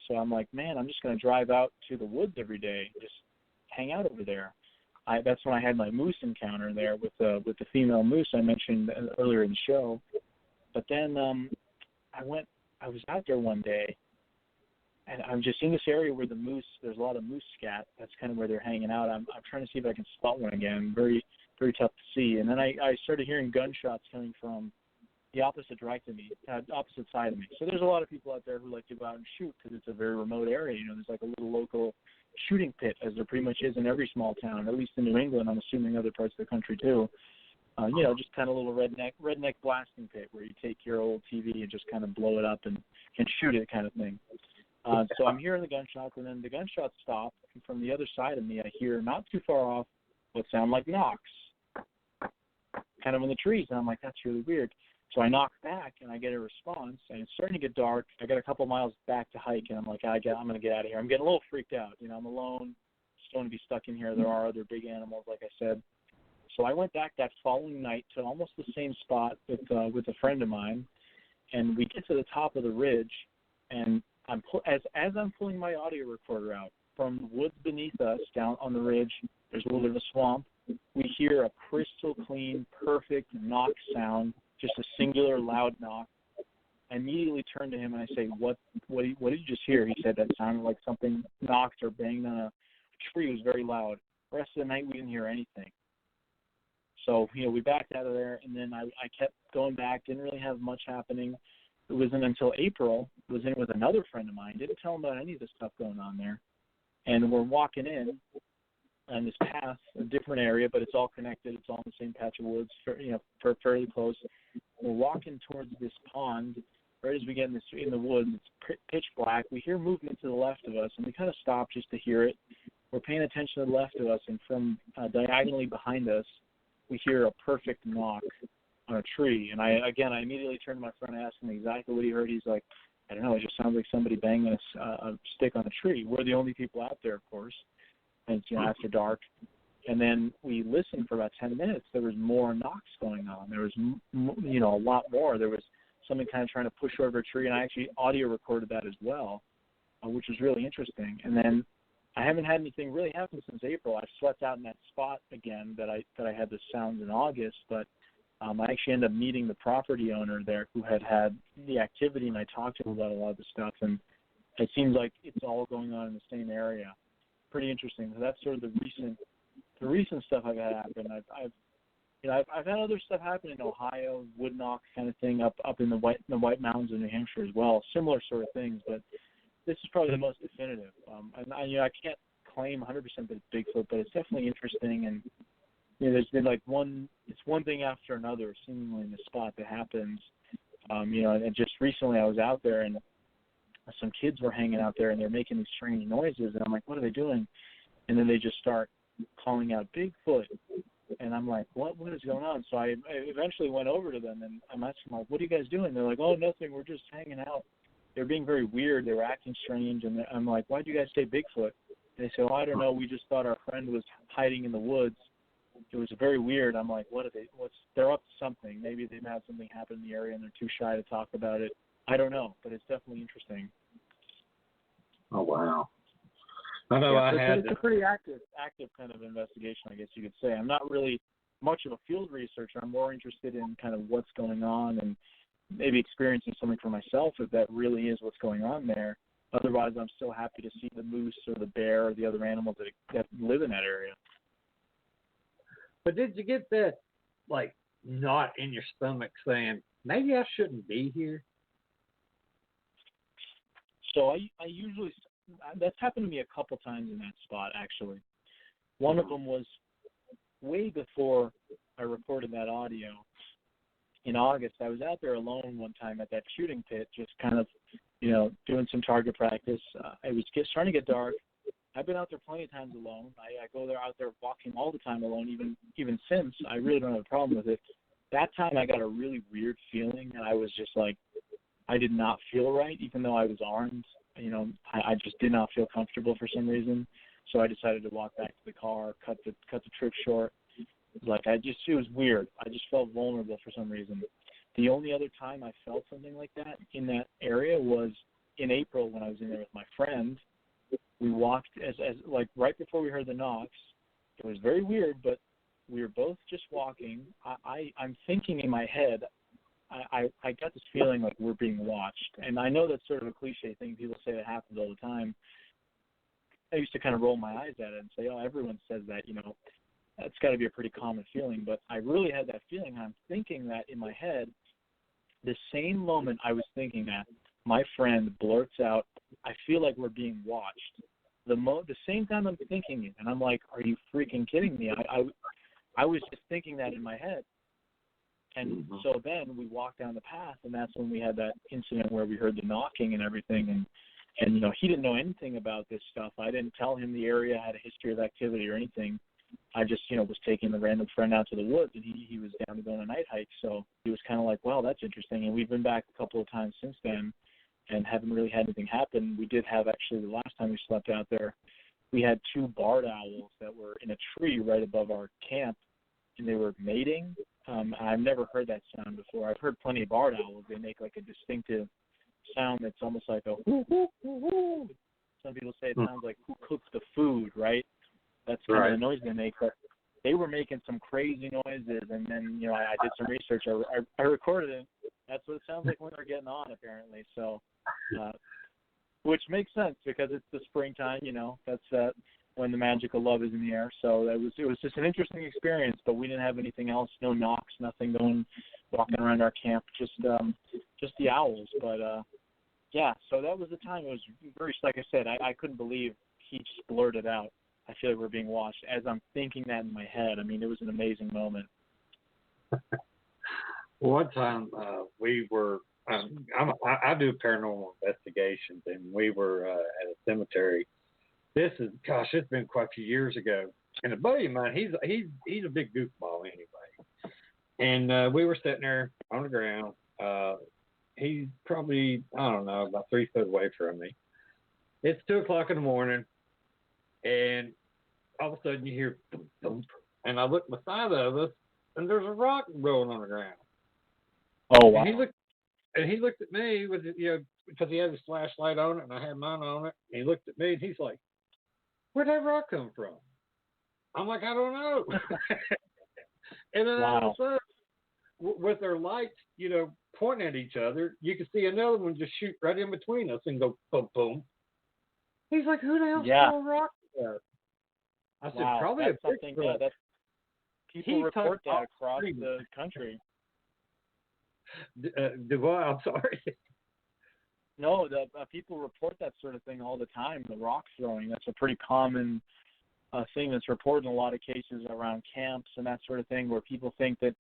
So I'm like, man, I'm just going to drive out to the woods every day, just hang out over there. that's when I had my moose encounter there with the female moose I mentioned earlier in the show. But then I was out there one day, and I'm just in this area where there's a lot of moose scat. That's kind of where they're hanging out. I'm trying to see if I can spot one again. Very, very tough to see. And then I started hearing gunshots coming from the opposite opposite side of me. So there's a lot of people out there who like to go out and shoot because it's a very remote area. You know, there's like a little local shooting pit, as there pretty much is in every small town, at least in New England. I'm assuming other parts of the country too. You know, just kind of a little redneck blasting pit where you take your old TV and just kind of blow it up and shoot it kind of thing. So I'm hearing the gunshots, and then the gunshots stop. And from the other side of me, I hear not too far off what sound like knocks, kind of in the trees. And I'm like, that's really weird. So I knock back, and I get a response, and it's starting to get dark. I got a couple miles back to hike, and I'm like, I'm going to get out of here. I'm getting a little freaked out. You know, I'm alone. Just don't want to be stuck in here. There are other big animals, like I said. So I went back that following night to almost the same spot with a friend of mine, and we get to the top of the ridge, and as I'm pulling my audio recorder out from the woods beneath us down on the ridge, there's a little bit of a swamp. We hear a crystal clean, perfect knock sound, just a singular loud knock. I immediately turn to him and I say, "What did you just hear?" He said that sounded like something knocked or banged on a tree. It was very loud. The rest of the night we didn't hear anything. So, you know, we backed out of there, and then I kept going back. Didn't really have much happening. It wasn't until April, I was in with another friend of mine. Didn't tell him about any of the stuff going on there. And we're walking in on this path, a different area, but it's all connected. It's all in the same patch of woods, fairly close. We're walking towards this pond. Right as we get in the woods, it's pitch black. We hear movement to the left of us, and we kind of stop just to hear it. We're paying attention to the left of us, and from diagonally behind us, we hear a perfect knock on a tree. And I immediately turned to my friend and asked him exactly what he heard. He's like, I don't know, it just sounds like somebody banging a stick on a tree. We're the only people out there, of course, and it's, you know, after dark. And then we listened for about 10 minutes. There was more knocks going on. There was, you know, a lot more. There was something kind of trying to push over a tree, and I actually audio recorded that as well, which was really interesting. And then I haven't had anything really happen since April. I've slept out in that spot again that I had the sounds in August, but I actually ended up meeting the property owner there who had the activity, and I talked to him about a lot of the stuff, and it seems like it's all going on in the same area. Pretty interesting. So that's sort of the recent stuff I've had happen. I've had other stuff happen in Ohio, wood knock kind of thing up in the White Mountains of New Hampshire as well. Similar sort of things, but this is probably the most definitive. And I can't claim 100% that it's Bigfoot, but it's definitely interesting. And you know, there's been like one thing after another, seemingly in the spot that happens. And just recently I was out there and some kids were hanging out there and they're making these strange noises, and I'm like, what are they doing? And then they just start calling out Bigfoot, and I'm like, what is going on? So I eventually went over to them and I'm asking them, like, what are you guys doing? They're like, oh, nothing, we're just hanging out. They're being very weird. They were acting strange, and I'm like, why'd you guys say Bigfoot? They say, oh, I don't know, we just thought our friend was hiding in the woods. It was very weird. I'm like, they're up to something. Maybe they've had something happen in the area and they're too shy to talk about it. I don't know, but it's definitely interesting. Oh, wow. I know it's a pretty active kind of investigation, I guess you could say. I'm not really much of a field researcher. I'm more interested in kind of what's going on and maybe experiencing something for myself if that really is what's going on there. Otherwise, I'm still happy to see the moose or the bear or the other animals that live in that area. But did you get that, like, knot in your stomach saying, maybe I shouldn't be here? So I usually, that's happened to me a couple times in that spot, actually. One of them was way before I recorded that audio. In August, I was out there alone one time at that shooting pit, just kind of, doing some target practice. It was starting to get dark. I've been out there plenty of times alone. I go out there walking all the time alone, even since. I really don't have a problem with it. That time I got a really weird feeling, and I was just like, I did not feel right, even though I was armed. I just did not feel comfortable for some reason. So I decided to walk back to the car, cut the trip short. It was weird. I just felt vulnerable for some reason. The only other time I felt something like that in that area was in April when I was in there with my friend. We walked as right before we heard the knocks. It was very weird, but we were both just walking. I'm thinking in my head, I got this feeling like we're being watched. And I know that's sort of a cliche thing. People say that happens all the time. I used to kind of roll my eyes at it and say, oh, everyone says that, that's got to be a pretty common feeling. But I really had that feeling. I'm thinking that in my head. The same moment I was thinking that, my friend blurts out, I feel like we're being watched. The same time I'm thinking it, and I'm like, are you freaking kidding me? I was just thinking that in my head. And so then we walked down the path, and that's when we had that incident where we heard the knocking and everything. And he didn't know anything about this stuff. I didn't tell him the area had a history of activity or anything. I just, was taking the random friend out to the woods, and he was down to go on a night hike. So he was kind of like, well, that's interesting. And we've been back a couple of times since then and haven't really had anything happen. We did have, actually, the last time we slept out there, we had 2 barred owls that were in a tree right above our camp, and they were mating. I've never heard that sound before. I've heard plenty of barred owls. They make like a distinctive sound that's almost like a whoo, whoo, whoo, whoo. Some people say it sounds like who cooks the food, right? That's kind of the noise they make. But they were making some crazy noises, and then, I did some research. I recorded it. That's what it sounds like when they're getting on, apparently. So, which makes sense because it's the springtime, that's when the magic of love is in the air. So it was just an interesting experience, but we didn't have anything else, no knocks, nothing walking around our camp, just the owls. But, so that was the time. It was very, like I said, I couldn't believe he just blurted out, I feel like we're being watched, as I'm thinking that in my head. I mean, it was an amazing moment. One time we were, I do paranormal investigations, and we were at a cemetery. It's been quite a few years ago. And a buddy of mine, he's a big goofball anyway. And we were sitting there on the ground. He's probably, I don't know, about 3 foot away from me. It's 2:00 in the morning. And all of a sudden you hear thump, thump, and I look beside of us, and there's a rock rolling on the ground. Oh wow! And he looked at me with because he had his flashlight on it, and I had mine on it. And he looked at me, and he's like, "Where'd that rock come from?" I'm like, "I don't know." And then all of a sudden, with their lights, pointing at each other, you can see another one just shoot right in between us and go boom, boom. He's like, "Who the hell's throwing rocks at us?" I said, "Probably that's a something. Bigfoot." That people report that across the country. Do what? I'm sorry. No, people report that sort of thing all the time. The rock throwing. That's a pretty common thing that's reported in a lot of cases around camps and that sort of thing, where people think that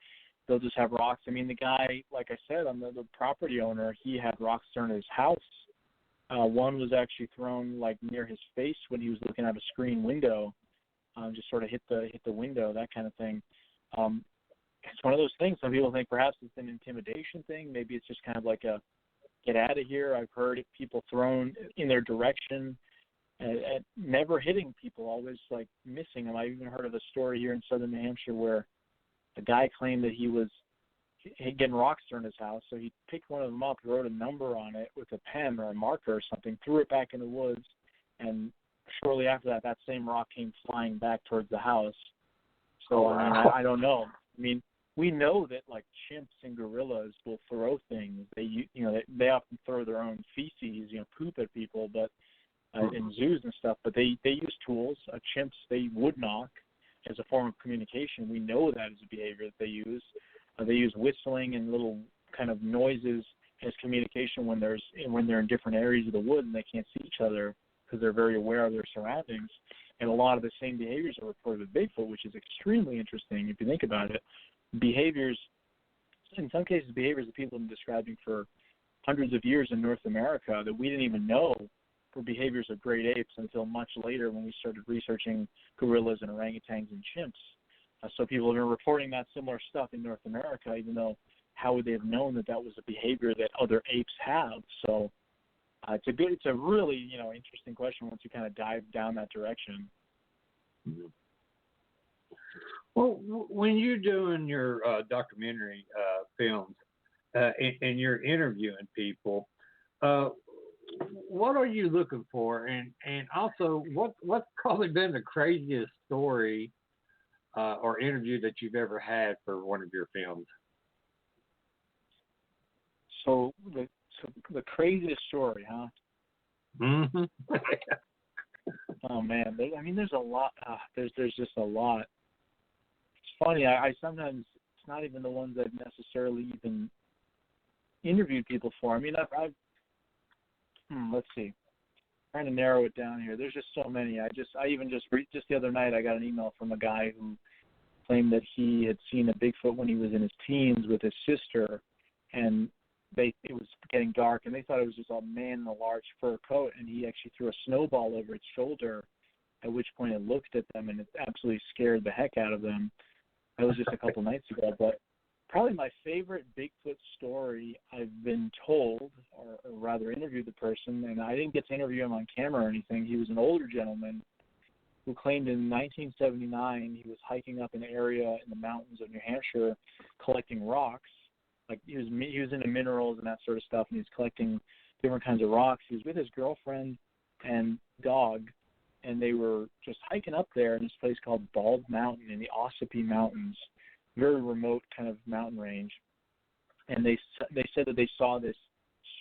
they'll just have rocks. I mean, the guy, like I said, the property owner, he had rocks thrown at his house. One was actually thrown like near his face when he was looking out a screen window, just sort of hit the window, that kind of thing. It's one of those things. Some people think perhaps it's an intimidation thing. Maybe it's just kind of like a get out of here. I've heard people thrown in their direction and never hitting people, always like missing them. I even heard of a story here in southern New Hampshire where a guy claimed that he was getting rocks thrown in his house, so he picked one of them up, wrote a number on it with a pen or a marker or something, threw it back in the woods, and shortly after that, that same rock came flying back towards the house. So, I mean, I don't know. I mean, we know that, like, chimps and gorillas will throw things. They often throw their own feces, poop at people, but in zoos and stuff, but they use tools. Chimps, they would knock as a form of communication. We know that is a behavior that they use. They use whistling and little kind of noises as communication when they're in different areas of the wood and they can't see each other because they're very aware of their surroundings. And a lot of the same behaviors are reported with Bigfoot, which is extremely interesting if you think about it. Behaviors, in some cases, behaviors that people have been describing for hundreds of years in North America that we didn't even know were behaviors of great apes until much later when we started researching gorillas and orangutans and chimps. So people have been reporting that similar stuff in North America, even though how would they have known that was a behavior that other apes have? So it's a really interesting question once you kind of dive down that direction. Well, when you're doing your documentary films and you're interviewing people, what are you looking for? And also, what's probably been the craziest story or interview that you've ever had for one of your films? So the craziest story, huh? Mm-hmm. Oh man, there's a lot. There's just a lot. It's funny. I sometimes, it's not even the ones I've necessarily even interviewed people for. I mean, I've let's see. Trying to narrow it down here. There's just so many. Just the other night I got an email from a guy who claimed that he had seen a Bigfoot when he was in his teens with his sister, and it was getting dark, and they thought it was just a man in a large fur coat, and he actually threw a snowball over its shoulder, at which point it looked at them, and it absolutely scared the heck out of them. That was just a couple nights ago. But probably my favorite Bigfoot story I've been told, or rather interviewed the person, and I didn't get to interview him on camera or anything. He was an older gentleman who claimed in 1979 he was hiking up an area in the mountains of New Hampshire collecting rocks. Like he was into minerals and that sort of stuff, and he was collecting different kinds of rocks. He was with his girlfriend and dog, and they were just hiking up there in this place called Bald Mountain in the Ossipee Mountains, very remote kind of mountain range. And they said that they saw this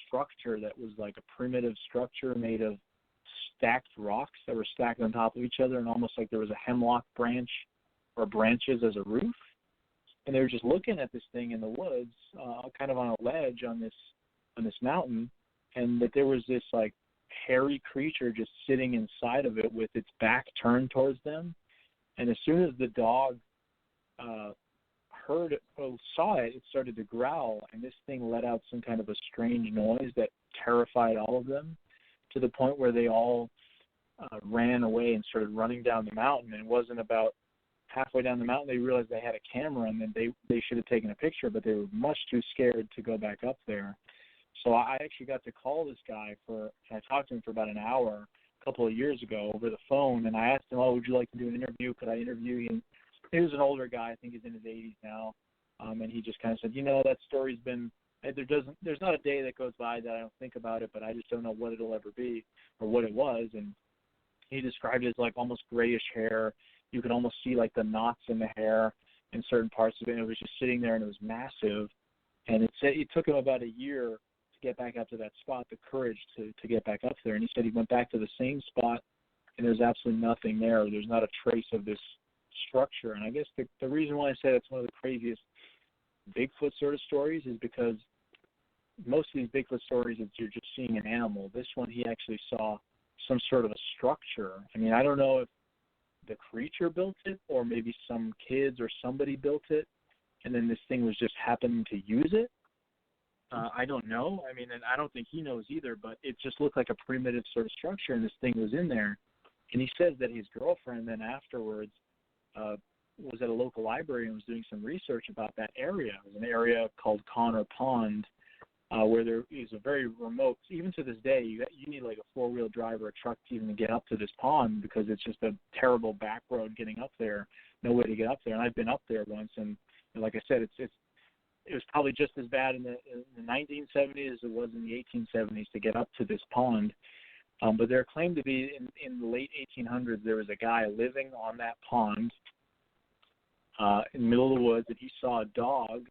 structure that was like a primitive structure made of stacked rocks that were stacked on top of each other, and almost like there was a hemlock branch or branches as a roof. And they were just looking at this thing in the woods, kind of on a ledge on this mountain, and that there was this like hairy creature just sitting inside of it with its back turned towards them. And as soon as the dog saw it, it started to growl, and this thing let out some kind of a strange noise that terrified all of them, to the point where they all ran away and started running down the mountain. And it wasn't about halfway down the mountain they realized they had a camera, and then they should have taken a picture, but they were much too scared to go back up there. So I actually got to call this guy I talked to him for about an hour a couple of years ago over the phone, and I asked him, would you like to do an interview? Could I interview him? He was an older guy. I think he's in his 80s now. And he just kind of said, that story's been, there's not a day that goes by that I don't think about it, but I just don't know what it'll ever be or what it was. And he described it as like almost grayish hair. You could almost see like the knots in the hair in certain parts of it. And it was just sitting there, and it was massive. And it took him about a year to get back up to that spot, the courage to get back up there. And he said he went back to the same spot, and there's absolutely nothing there. There's not a trace of this structure. And I guess the reason why I say that's one of the craziest Bigfoot sort of stories is because most of these Bigfoot stories, you're just seeing an animal. This one, he actually saw some sort of a structure. I mean, I don't know if the creature built it, or maybe some kids or somebody built it, and then this thing was just happening to use it. I don't know. I mean, and I don't think he knows either, but it just looked like a primitive sort of structure, and this thing was in there. And he says that his girlfriend then afterwards was at a local library and was doing some research about that area. It was an area called Connor Pond, where there is a very remote, even to this day, you need like a four-wheel drive or a truck to even get up to this pond, because it's just a terrible back road getting up there, no way to get up there. And I've been up there once, and like I said, it was probably just as bad in the 1970s as it was in the 1870s to get up to this pond. But there claimed to be, in the late 1800s, there was a guy living on that pond in the middle of the woods, and he saw a dog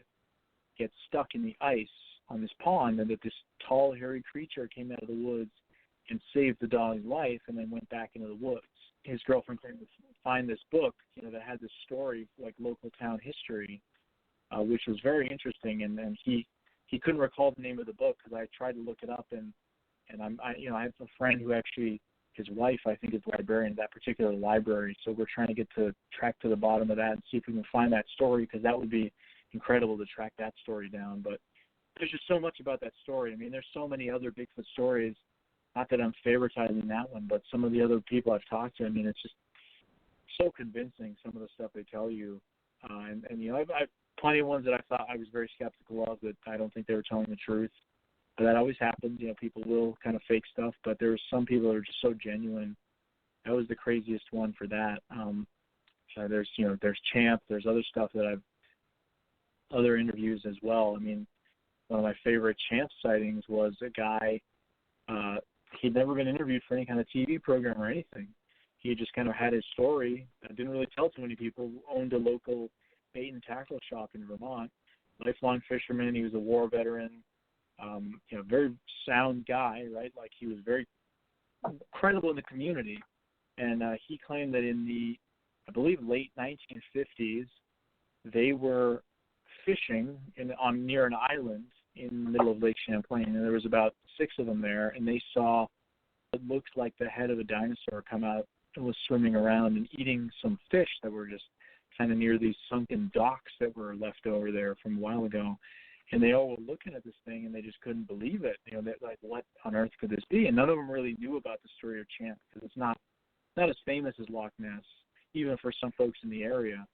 get stuck in the ice on this pond, and that this tall, hairy creature came out of the woods and saved the dog's life, and then went back into the woods. His girlfriend came to find this book, that had this story, like local town history, which was very interesting. And he couldn't recall the name of the book, because I tried to look it up, and I have a friend who actually, his wife, I think, is the librarian at that particular library. So we're trying to track to the bottom of that and see if we can find that story, because that would be incredible to track that story down. But there's just so much about that story. I mean, there's so many other Bigfoot stories. Not that I'm favoritizing that one, but some of the other people I've talked to, I mean, it's just so convincing, some of the stuff they tell you. I've plenty of ones that I thought I was very skeptical of, that I don't think they were telling the truth. But that always happens. People will kind of fake stuff, but there's some people that are just so genuine. That was the craziest one for that. There's Champ. There's other stuff that other interviews as well. I mean, one of my favorite Champ sightings was a guy, he'd never been interviewed for any kind of TV program or anything. he just kind of had his story. Didn't really tell too many people. Owned a local bait and tackle shop in Vermont. Lifelong fisherman. He was a war veteran. Very sound guy, right? Like, he was very credible in the community. And he claimed that in the, I believe, late 1950s, they were fishing near an island in the middle of Lake Champlain, and there was about 6 of them there, and they saw what looked like the head of a dinosaur come out and was swimming around and eating some fish that were just kind of near these sunken docks that were left over there from a while ago. And they all were looking at this thing, and they just couldn't believe it. Like, what on earth could this be? And none of them really knew about the story of Champ, because it's not as famous as Loch Ness, even for some folks in the area.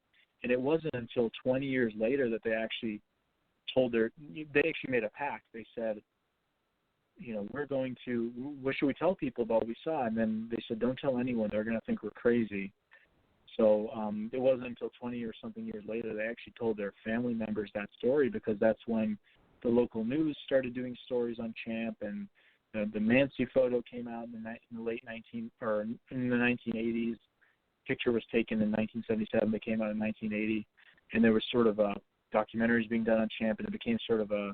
And it wasn't until 20 years later that they actually made a pact. They said, what should we tell people about what we saw? And then they said, don't tell anyone. They're going to think we're crazy. So it wasn't until 20 or something years later they actually told their family members that story, because that's when the local news started doing stories on Champ, and the Mansi photo came out in the 1980s. Picture was taken in 1977. They came out in 1980, and there was sort of documentaries being done on Champ, and it became sort of a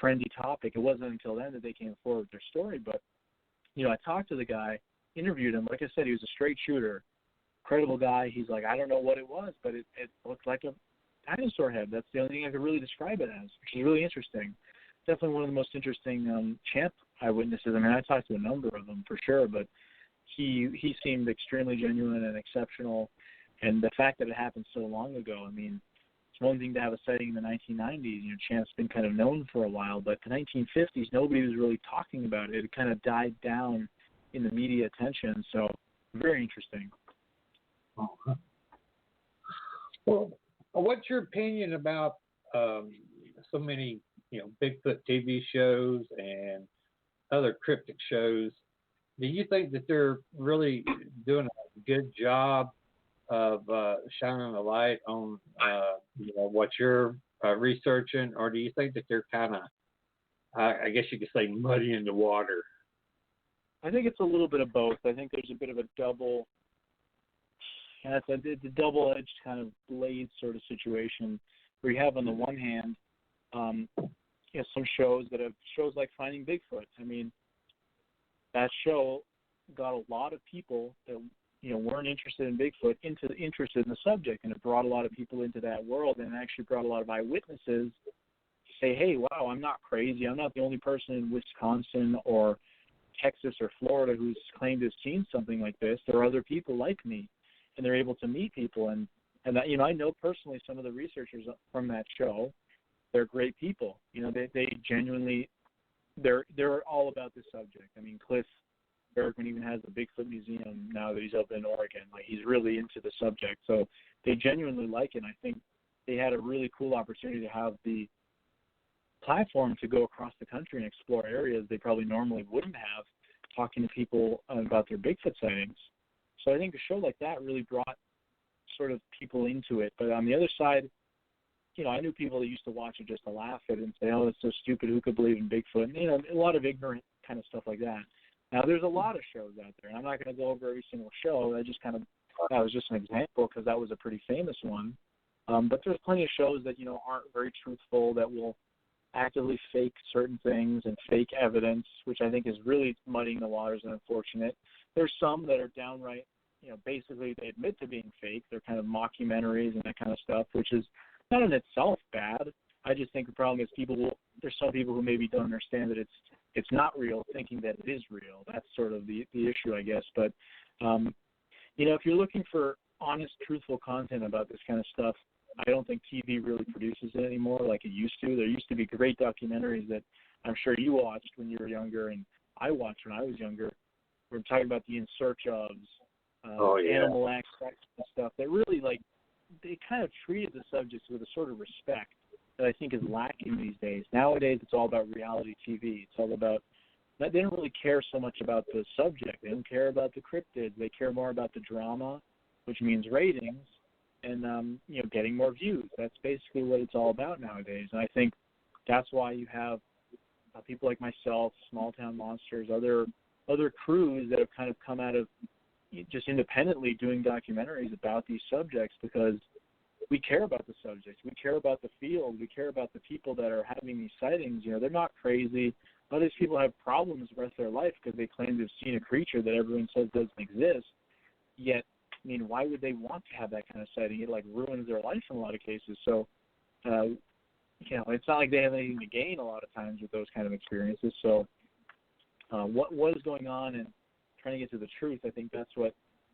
trendy topic. It wasn't until then that they came forward with their story. But I talked to the guy, interviewed him. Like I said, he was a straight shooter, credible guy. He's like, I don't know what it was, but it looked like a dinosaur head. That's the only thing I could really describe it as, which is really interesting. Definitely one of the most interesting Champ eyewitnesses. I mean, I talked to a number of them for sure, but he seemed extremely genuine and exceptional. And the fact that it happened so long ago, I mean, it's one thing to have a sighting in the 1990s. Champ's been kind of known for a while, but the 1950s, nobody was really talking about it. It kind of died down in the media attention. So very interesting. Well, what's your opinion about so many, Bigfoot TV shows and other cryptic shows? Do you think that they're really doing a good job of shining a light on, what you're researching, or do you think that they're kind of, I guess you could say, muddying the water? I think it's a little bit of both. I think there's a bit of a it's a double-edged kind of blade sort of situation, where you have on the one hand, some shows like Finding Bigfoot. I mean, that show got a lot of people that weren't interested in Bigfoot interested in the subject, and it brought a lot of people into that world, and it actually brought a lot of eyewitnesses to say, hey, wow, I'm not crazy. I'm not the only person in Wisconsin or Texas or Florida who's claimed to have seen something like this. There are other people like me, and they're able to meet people. And that, I know personally some of the researchers from that show. They're great people. They genuinely, they're all about this subject. I mean, Cliff Bergman even has a Bigfoot museum now that he's up in Oregon. Like, he's really into the subject. So they genuinely like it. And I think they had a really cool opportunity to have the platform to go across the country and explore areas they probably normally wouldn't have, talking to people about their Bigfoot sightings. So I think a show like that really brought sort of people into it. But on the other side, I knew people that used to watch it just to laugh at it and say, oh, it's so stupid, who could believe in Bigfoot? And, a lot of ignorant kind of stuff like that. Now, there's a lot of shows out there, and I'm not going to go over every single show. That was just an example, because that was a pretty famous one. But there's plenty of shows that, aren't very truthful, that will actively fake certain things and fake evidence, which I think is really muddying the waters and unfortunate. There's some that are downright, basically they admit to being fake. They're kind of mockumentaries and that kind of stuff, which is not in itself bad. I just think the problem is there's some people who maybe don't understand that it's not real, thinking that it is real. That's sort of the issue, I guess. But, if you're looking for honest, truthful content about this kind of stuff, I don't think TV really produces it anymore like it used to. There used to be great documentaries that I'm sure you watched when you were younger, and I watched when I was younger. We're talking about the In Search ofs, Animal Aspects and stuff that really, they kind of treated the subjects with a sort of respect that I think is lacking these days. Nowadays, it's all about reality TV. It's all about, they don't really care so much about the subject. They don't care about the cryptids. They care more about the drama, which means ratings, and getting more views. That's basically what it's all about nowadays. And I think that's why you have people like myself, Small Town Monsters, other crews that have kind of come out of just independently doing documentaries about these subjects because we care about the subjects. We care about the field. We care about the people that are having these sightings. They're not crazy. A lot of these people have problems the rest of their life because they claim to have seen a creature that everyone says doesn't exist. Yet, why would they want to have that kind of sighting? It, ruins their life in a lot of cases. So, it's not like they have anything to gain a lot of times with those kind of experiences. So, what is going on and trying to get to the truth, I think that's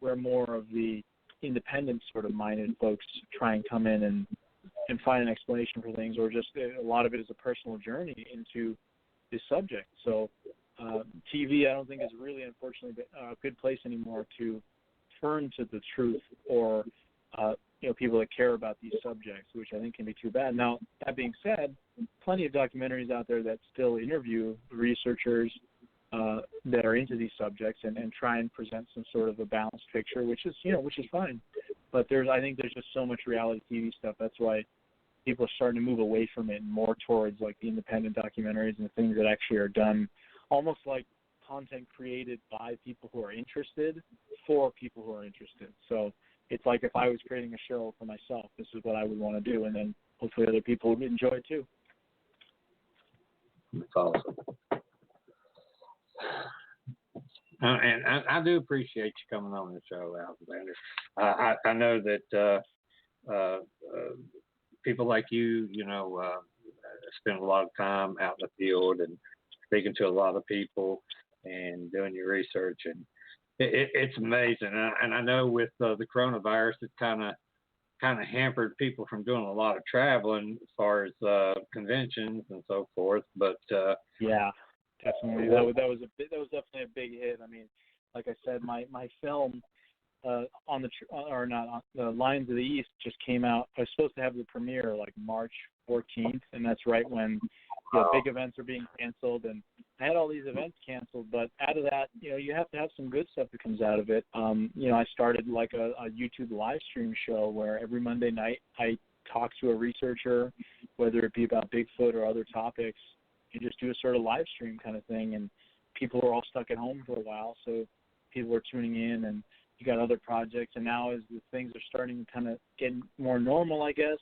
where more of the independent sort of minded folks try and come in and find an explanation for things, or just a lot of it is a personal journey into this subject. So TV, I don't think, is really, unfortunately, a good place anymore to turn to the truth or people that care about these subjects, which I think can be too bad. Now, that being said, plenty of documentaries out there that still interview researchers that are into these subjects and try and present some sort of a balanced picture, which is fine. But I think there's just so much reality TV stuff. That's why people are starting to move away from it and more towards the independent documentaries and the things that actually are done almost like content created by people who are interested for people who are interested. So it's like if I was creating a show for myself, this is what I would want to do, and then hopefully other people would enjoy it too. That's awesome. And I do appreciate you coming on the show, Aleksandar. I know that people like you, spend a lot of time out in the field and speaking to a lot of people and doing your research, and it's amazing. And I know with the coronavirus, it kind of hampered people from doing a lot of traveling as far as conventions and so forth. But yeah. Definitely, that was definitely a big hit. Like I said, my film on the Lions of the East just came out. I was supposed to have the premiere March 14th, and that's right when big events are being canceled. And I had all these events canceled, but out of that, you have to have some good stuff that comes out of it. I started a YouTube live stream show where every Monday night I talk to a researcher, whether it be about Bigfoot or other topics. You just do a sort of live stream kind of thing, and people were all stuck at home for a while, so people were tuning in, and you got other projects. And now as the things are starting to kind of get more normal, I guess,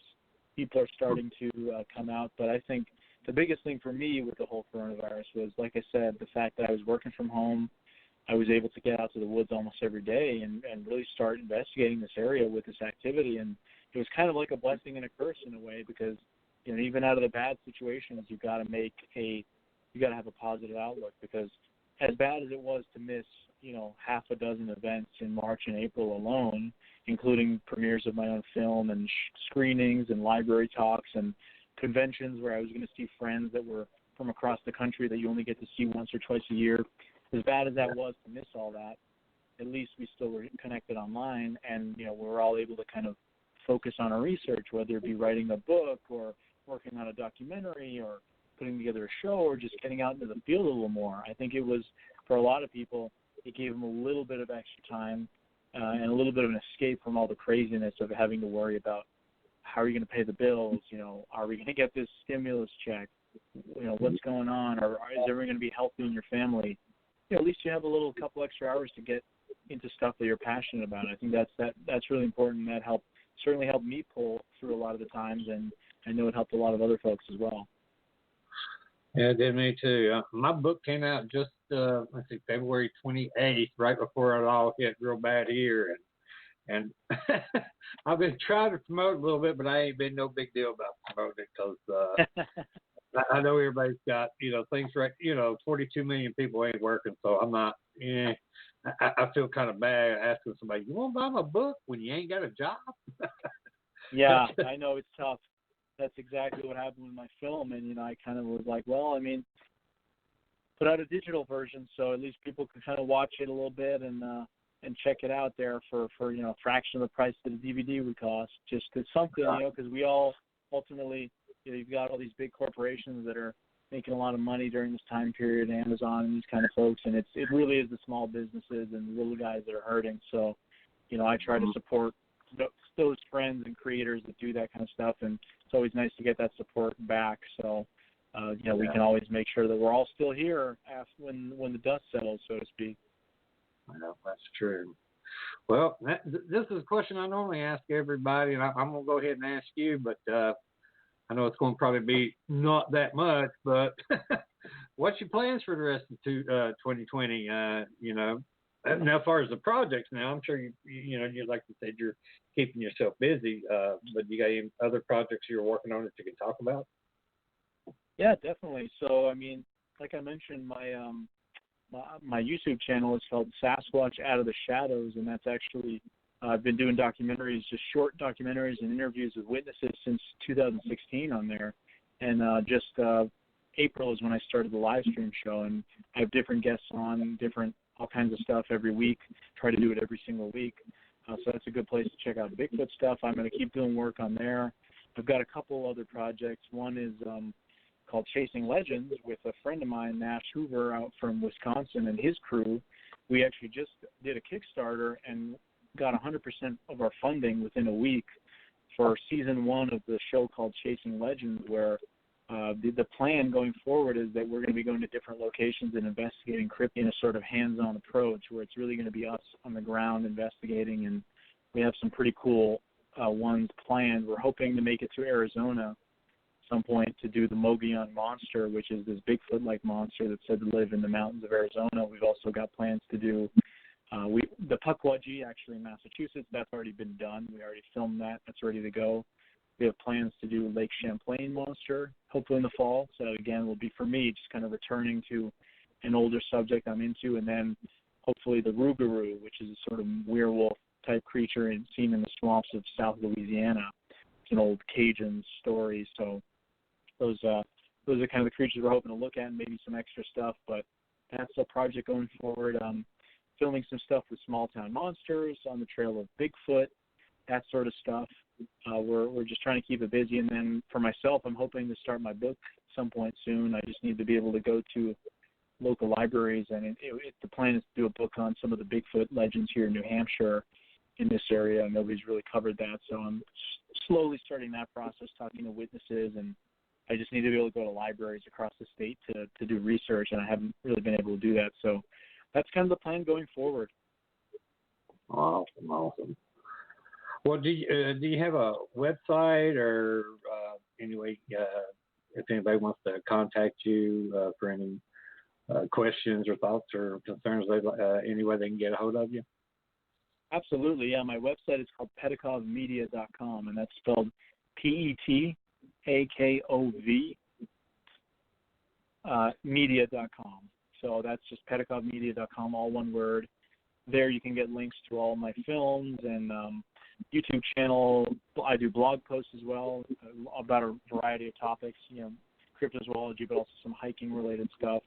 people are starting to come out. But I think the biggest thing for me with the whole coronavirus was, like I said, the fact that I was working from home. I was able to get out to the woods almost every day and really start investigating this area with this activity. And it was kind of like a blessing and a curse in a way, because even out of the bad situations, you got to have a positive outlook, because as bad as it was to miss, half a dozen events in March and April alone, including premieres of my own film and screenings and library talks and conventions where I was going to see friends that were from across the country that you only get to see once or twice a year. As bad as that was to miss all that, at least we still were connected online, and we were all able to kind of focus on our research, whether it be writing a book or working on a documentary or putting together a show or just getting out into the field a little more. I think it was, for a lot of people, it gave them a little bit of extra time and a little bit of an escape from all the craziness of having to worry about how are you going to pay the bills, are we going to get this stimulus check, what's going on, or is everyone going to be healthy in your family? At least you have a couple extra hours to get into stuff that you're passionate about. I think that's really important. That certainly helped me pull through a lot of the times, and I know it helped a lot of other folks as well. Yeah, it did me too. My book came out just, February 28th, right before it all hit real bad here. And I've been trying to promote it a little bit, but I ain't been no big deal about promoting it because I know everybody's got, things right, 42 million people ain't working, so I'm not, I feel kind of bad asking somebody, you want to buy my book when you ain't got a job? Yeah, I know it's tough. That's exactly what happened with my film, and I kind of was like, well, put out a digital version so at least people can kind of watch it a little bit and check it out there for a fraction of the price that a DVD would cost. Just it's something, because we all ultimately, you've got all these big corporations that are making a lot of money during this time period, Amazon and these kind of folks, and it really is the small businesses and the little guys that are hurting. So, I try to support those friends and creators that do that kind of stuff, and it's always nice to get that support back. So, we can always make sure that we're all still here when the dust settles, so to speak. Well, that's true. Well, this is a question I normally ask everybody, and I'm going to go ahead and ask you, but I know it's going to probably be not that much, but what's your plans for the rest of 2020? Now, as far as the projects now, I'm sure you like you said, you're keeping yourself busy, but you got any other projects you're working on that you can talk about? Yeah, definitely. So, I mean, like I mentioned, my YouTube channel is called Sasquatch Out of the Shadows, and that's actually I've been doing documentaries, just short documentaries and interviews with witnesses since 2016 on there. And just April is when I started the live stream show, and I have different guests on, all kinds of stuff every week. Try to do it every single week. So that's a good place to check out Bigfoot stuff. I'm going to keep doing work on there. I've got a couple other projects. One is called Chasing Legends with a friend of mine, Nash Hoover, out from Wisconsin, and his crew. We actually just did a Kickstarter and got 100% of our funding within a week for season 1 of the show called Chasing Legends, where the plan going forward is that we're going to be going to different locations and investigating cryptids in a sort of hands-on approach, where it's really going to be us on the ground investigating, and we have some pretty cool ones planned. We're hoping to make it to Arizona at some point to do the Mogollon Monster, which is this Bigfoot-like monster that's said to live in the mountains of Arizona. We've also got plans to do the Pukwudgie, actually in Massachusetts. That's already been done. We already filmed that. That's ready to go. We have plans to do Lake Champlain Monster, hopefully in the fall. So again, will be for me just kind of returning to an older subject I'm into, and then hopefully the Rougarou, which is a sort of werewolf-type creature seen in the swamps of South Louisiana. It's an old Cajun story. So those are kind of the creatures we're hoping to look at, and maybe some extra stuff. But that's a project going forward. Filming some stuff with small town monsters, on the trail of Bigfoot, that sort of stuff. We're just trying to keep it busy. And then for myself, I'm hoping to start my book some point soon. I just need to be able to go to local libraries, and the plan is to do a book on some of the Bigfoot legends here in New Hampshire in this area. Nobody's really covered that, so I'm slowly starting that process, talking to witnesses, and I just need to be able to go to libraries across the state to do research, and I haven't really been able to do that. So that's kind of the plan going forward. Awesome. Well, do you have a website or anyway, if anybody wants to contact you for any questions or thoughts or concerns, any way they can get a hold of you? Absolutely, yeah. My website is called petakovmedia.com, and that's spelled Petakov media.com. So that's just petakovmedia.com, all one word. There you can get links to all my films and YouTube channel. I do blog posts as well about a variety of topics, cryptozoology, but also some hiking related stuff,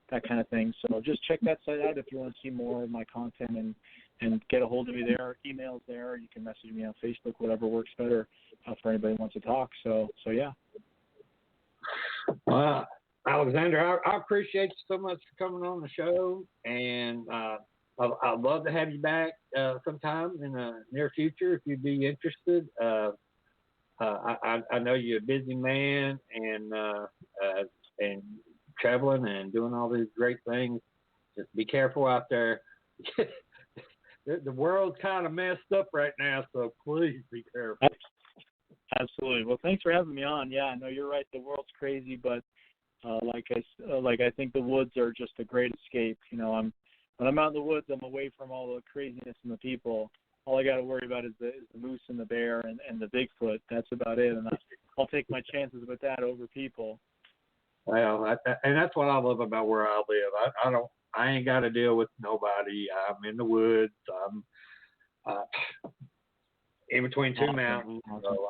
that kind of thing. So just check that site out if you want to see more of my content and get a hold of me there. Email's there. You can message me on Facebook, whatever works better for anybody who wants to talk. So yeah. Alexander, I appreciate you so much for coming on the show, and I'd love to have you back sometime in the near future if you'd be interested. I know you're a busy man and traveling and doing all these great things. Just be careful out there. The world's kind of messed up right now, so please be careful. Absolutely. Well, thanks for having me on. Yeah, I know you're right. The world's crazy, but I think the woods are just a great escape. When I'm out in the woods, I'm away from all the craziness and the people. All I got to worry about is the moose and the bear and the Bigfoot. That's about it, and I'll take my chances with that over people. Well, and that's what I love about where I live. I ain't got to deal with nobody. I'm in the woods. I'm in between two mountains. So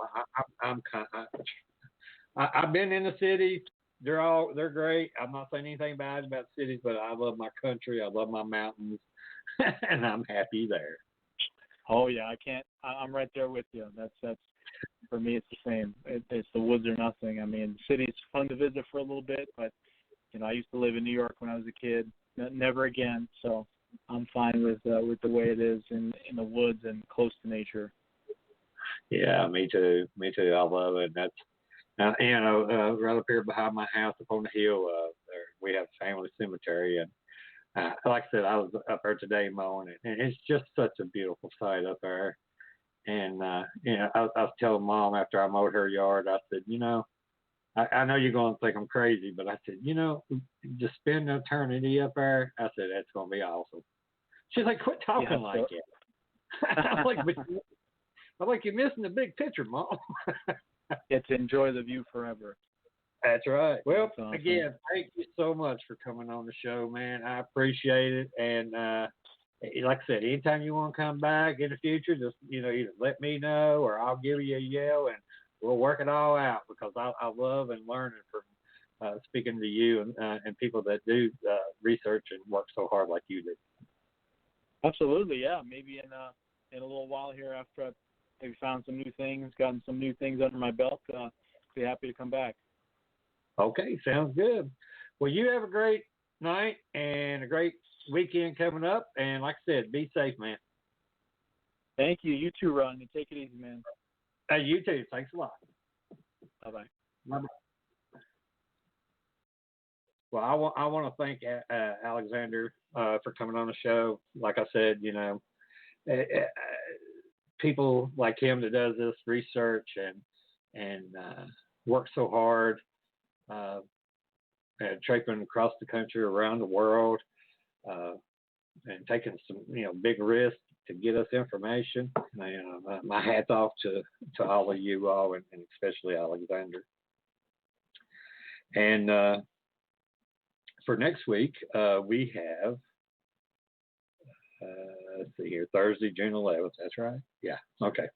I've been in the city. They're great. I'm not saying anything bad about cities, but I love my country. I love my mountains, and I'm happy there. Oh yeah, I'm right there with you. That's for me. It's the same. It's the woods or nothing. I mean, the city's fun to visit for a little bit, but I used to live in New York when I was a kid. Never again. So I'm fine with the way it is in the woods and close to nature. Yeah, me too. I love it. That's right up here behind my house, up on the hill. We have a family cemetery, and like I said, I was up there today mowing it, and it's just such a beautiful sight up there. And I was telling Mom after I mowed her yard, I said, I know you're going to think I'm crazy, but I said, just spend eternity up there. I said, that's going to be awesome. She's like, quit talking like it. I'm like, you're missing the big picture, Mom. It's enjoy the view forever. That's right. Well, awesome. Again, thank you so much for coming on the show, man. I appreciate it. And like I said, anytime you want to come back in the future, just, either let me know or I'll give you a yell and we'll work it all out, because I love and learning from speaking to you and people that do research and work so hard like you do. Absolutely, yeah. Maybe in a little while here, after I've maybe found some new things, gotten some new things under my belt, be happy to come back. Okay, sounds good. Well, you have a great night and a great weekend coming up. And like I said, be safe, man. Thank you. You too, Ron. You take it easy, man. You too. Thanks a lot. Bye-bye. Bye-bye. Well, I want to thank Aleksandar for coming on the show. Like I said, people like him that does this research and works so hard, traipsing across the country, around the world, and taking some big risks to get us information. My hat's off to all of you all, and especially Aleksandar. And for next week, we have, let's see here, Thursday, June 11th. That's right? Yeah. Okay.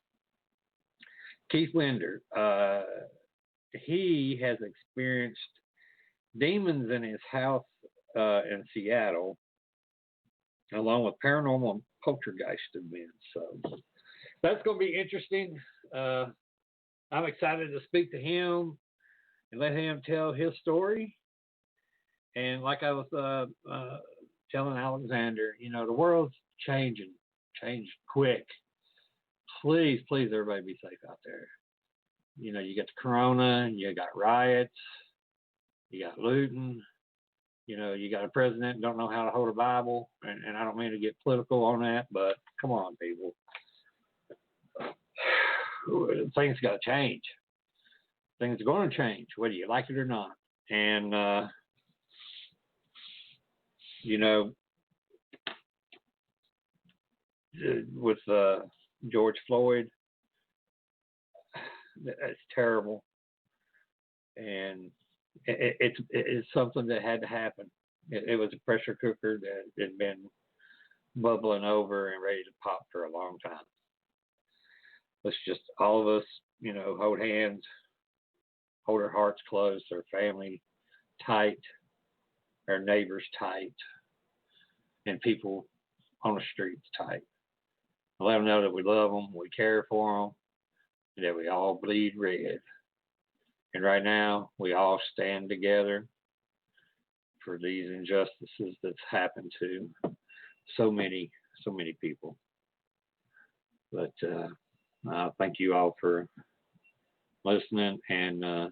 Keith Linder. He has experienced demons in his house in Seattle, along with paranormal and poltergeist events. So that's going to be interesting. I'm excited to speak to him and let him tell his story. And like I was telling Aleksandar, the world's changed quick. Please, everybody be safe out there. You got the corona, you got riots, you got looting, you got a president who don't know how to hold a Bible, and I don't mean to get political on that, but come on, people. Things got to change. Things are going to change, whether you like it or not. And, with George Floyd, it's terrible. And it's something that had to happen. It was a pressure cooker that had been bubbling over and ready to pop for a long time. Let's just, all of us, hold hands, hold our hearts close, our family tight, our neighbors tight, and people on the streets tight. Let them know that we love them, we care for them, and that we all bleed red. And right now, we all stand together for these injustices that's happened to so many people. But thank you all for listening, and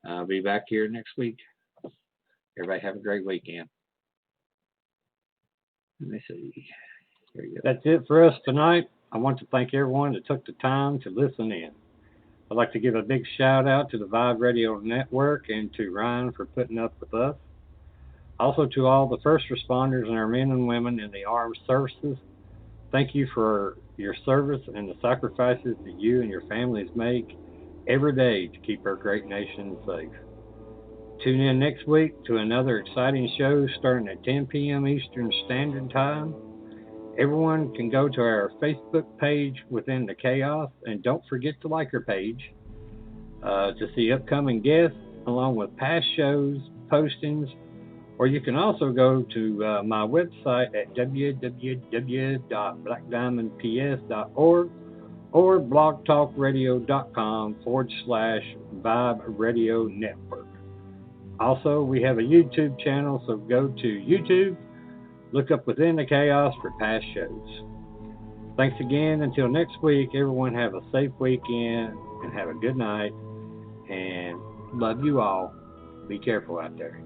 I'll be back here next week. Everybody have a great weekend. Let me see. There you go. That's it for us tonight. I want to thank everyone that took the time to listen in. I'd like to give a big shout out to the Vibe Radio Network and to Ryan for putting up with us. Also to all the first responders and our men and women in the armed services. Thank you for your service and the sacrifices that you and your families make every day to keep our great nation safe. Tune in next week to another exciting show starting at 10 p.m. Eastern Standard Time. Everyone can go to our Facebook page Within the Chaos, and don't forget to like our page to see upcoming guests along with past shows, postings, or you can also go to my website at www.blackdiamondps.org or blogtalkradio.com/Vibe Radio Network. Also, we have a YouTube channel, so go to YouTube, look up Within the Chaos for past shows. Thanks again. Until next week, everyone have a safe weekend and have a good night. And love you all. Be careful out there.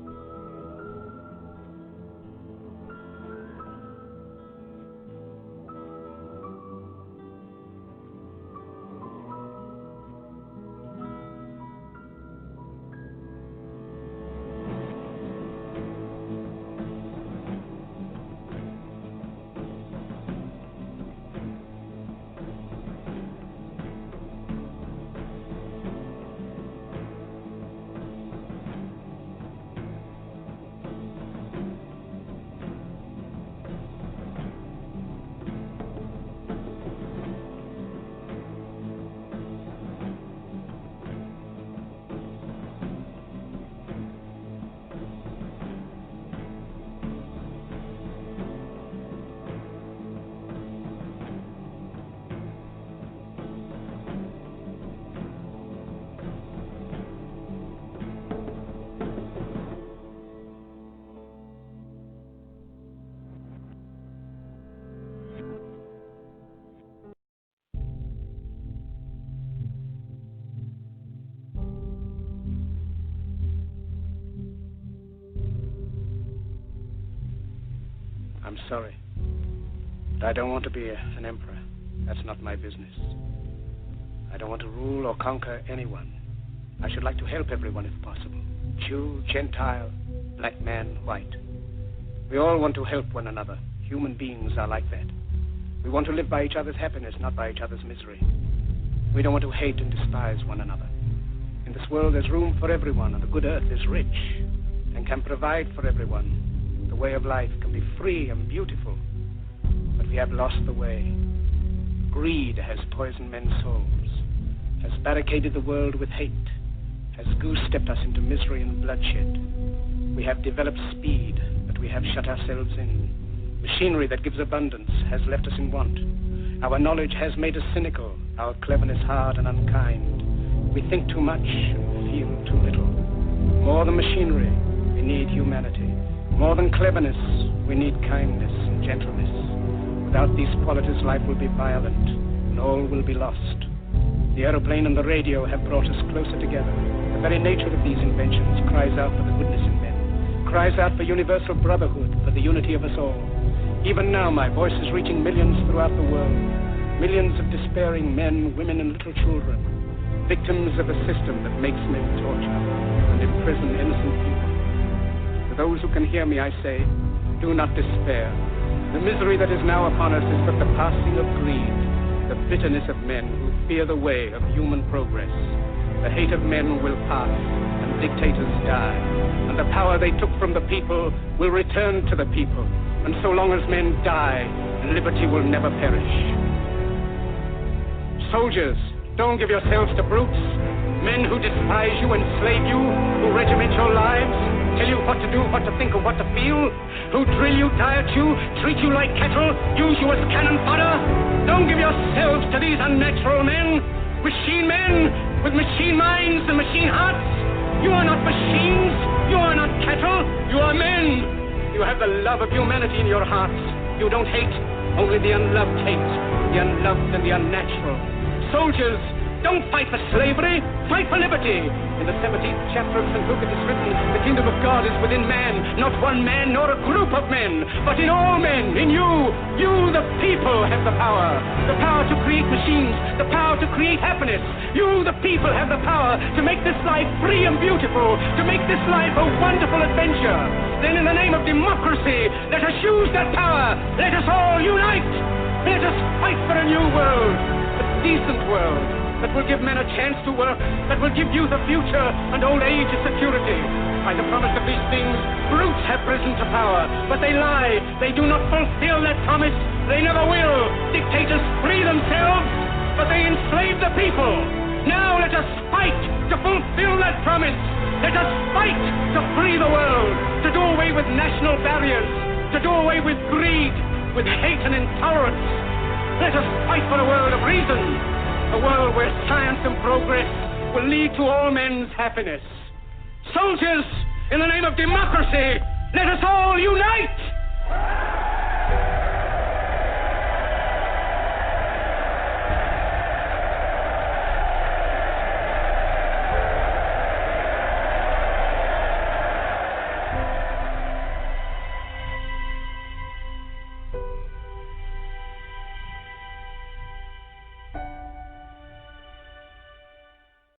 I'm sorry. But I don't want to be an emperor. That's not my business. I don't want to rule or conquer anyone. I should like to help everyone if possible. Jew, Gentile, black man, white. We all want to help one another. Human beings are like that. We want to live by each other's happiness, not by each other's misery. We don't want to hate and despise one another. In this world, there's room for everyone, and the good earth is rich and can provide for everyone. The way of life can be free and beautiful, but we have lost the way. Greed has poisoned men's souls, has barricaded the world with hate, has goose-stepped us into misery and bloodshed. We have developed speed, but we have shut ourselves in. Machinery that gives abundance has left us in want. Our knowledge has made us cynical, our cleverness hard and unkind. We think too much and feel too little. More than machinery, we need humanity. More than cleverness, we need kindness and gentleness. Without these qualities, life will be violent, and all will be lost. The aeroplane and the radio have brought us closer together. The very nature of these inventions cries out for the goodness in men, cries out for universal brotherhood, for the unity of us all. Even now, my voice is reaching millions throughout the world. Millions of despairing men, women, and little children. Victims of a system that makes men torture and imprison innocent people. To those who can hear me, I say, do not despair. The misery that is now upon us is but the passing of greed, the bitterness of men who fear the way of human progress. The hate of men will pass, and dictators die, and the power they took from the people will return to the people. And so long as men die, liberty will never perish. Soldiers, don't give yourselves to brutes. Men who despise you, enslave you, who regiment your lives, tell you what to do, what to think, or what to feel, who drill you, diet you, treat you like cattle, use you as cannon fodder. Don't give yourselves to these unnatural men, machine men with machine minds and machine hearts. You are not machines, you are not cattle, you are men. You have the love of humanity in your hearts. You don't hate, only the unloved hate, the unloved and the unnatural. Soldiers, don't fight for slavery, fight for liberty. In the 17th chapter of St. Luke it is written, the kingdom of God is within man, not one man nor a group of men, but in all men, in you. You, the people, have the power to create machines, the power to create happiness. You, the people, have the power to make this life free and beautiful, to make this life a wonderful adventure. Then in the name of democracy, let us use that power. Let us all unite. Let us fight for a new world, a decent world, that will give men a chance to work, that will give youth a future and old age a security. By the promise of these things, brutes have risen to power, but they lie. They do not fulfill that promise. They never will. Dictators free themselves, but they enslave the people. Now let us fight to fulfill that promise. Let us fight to free the world, to do away with national barriers, to do away with greed, with hate and intolerance. Let us fight for a world of reason, a world where science and progress will lead to all men's happiness. Soldiers, in the name of democracy, let us all unite!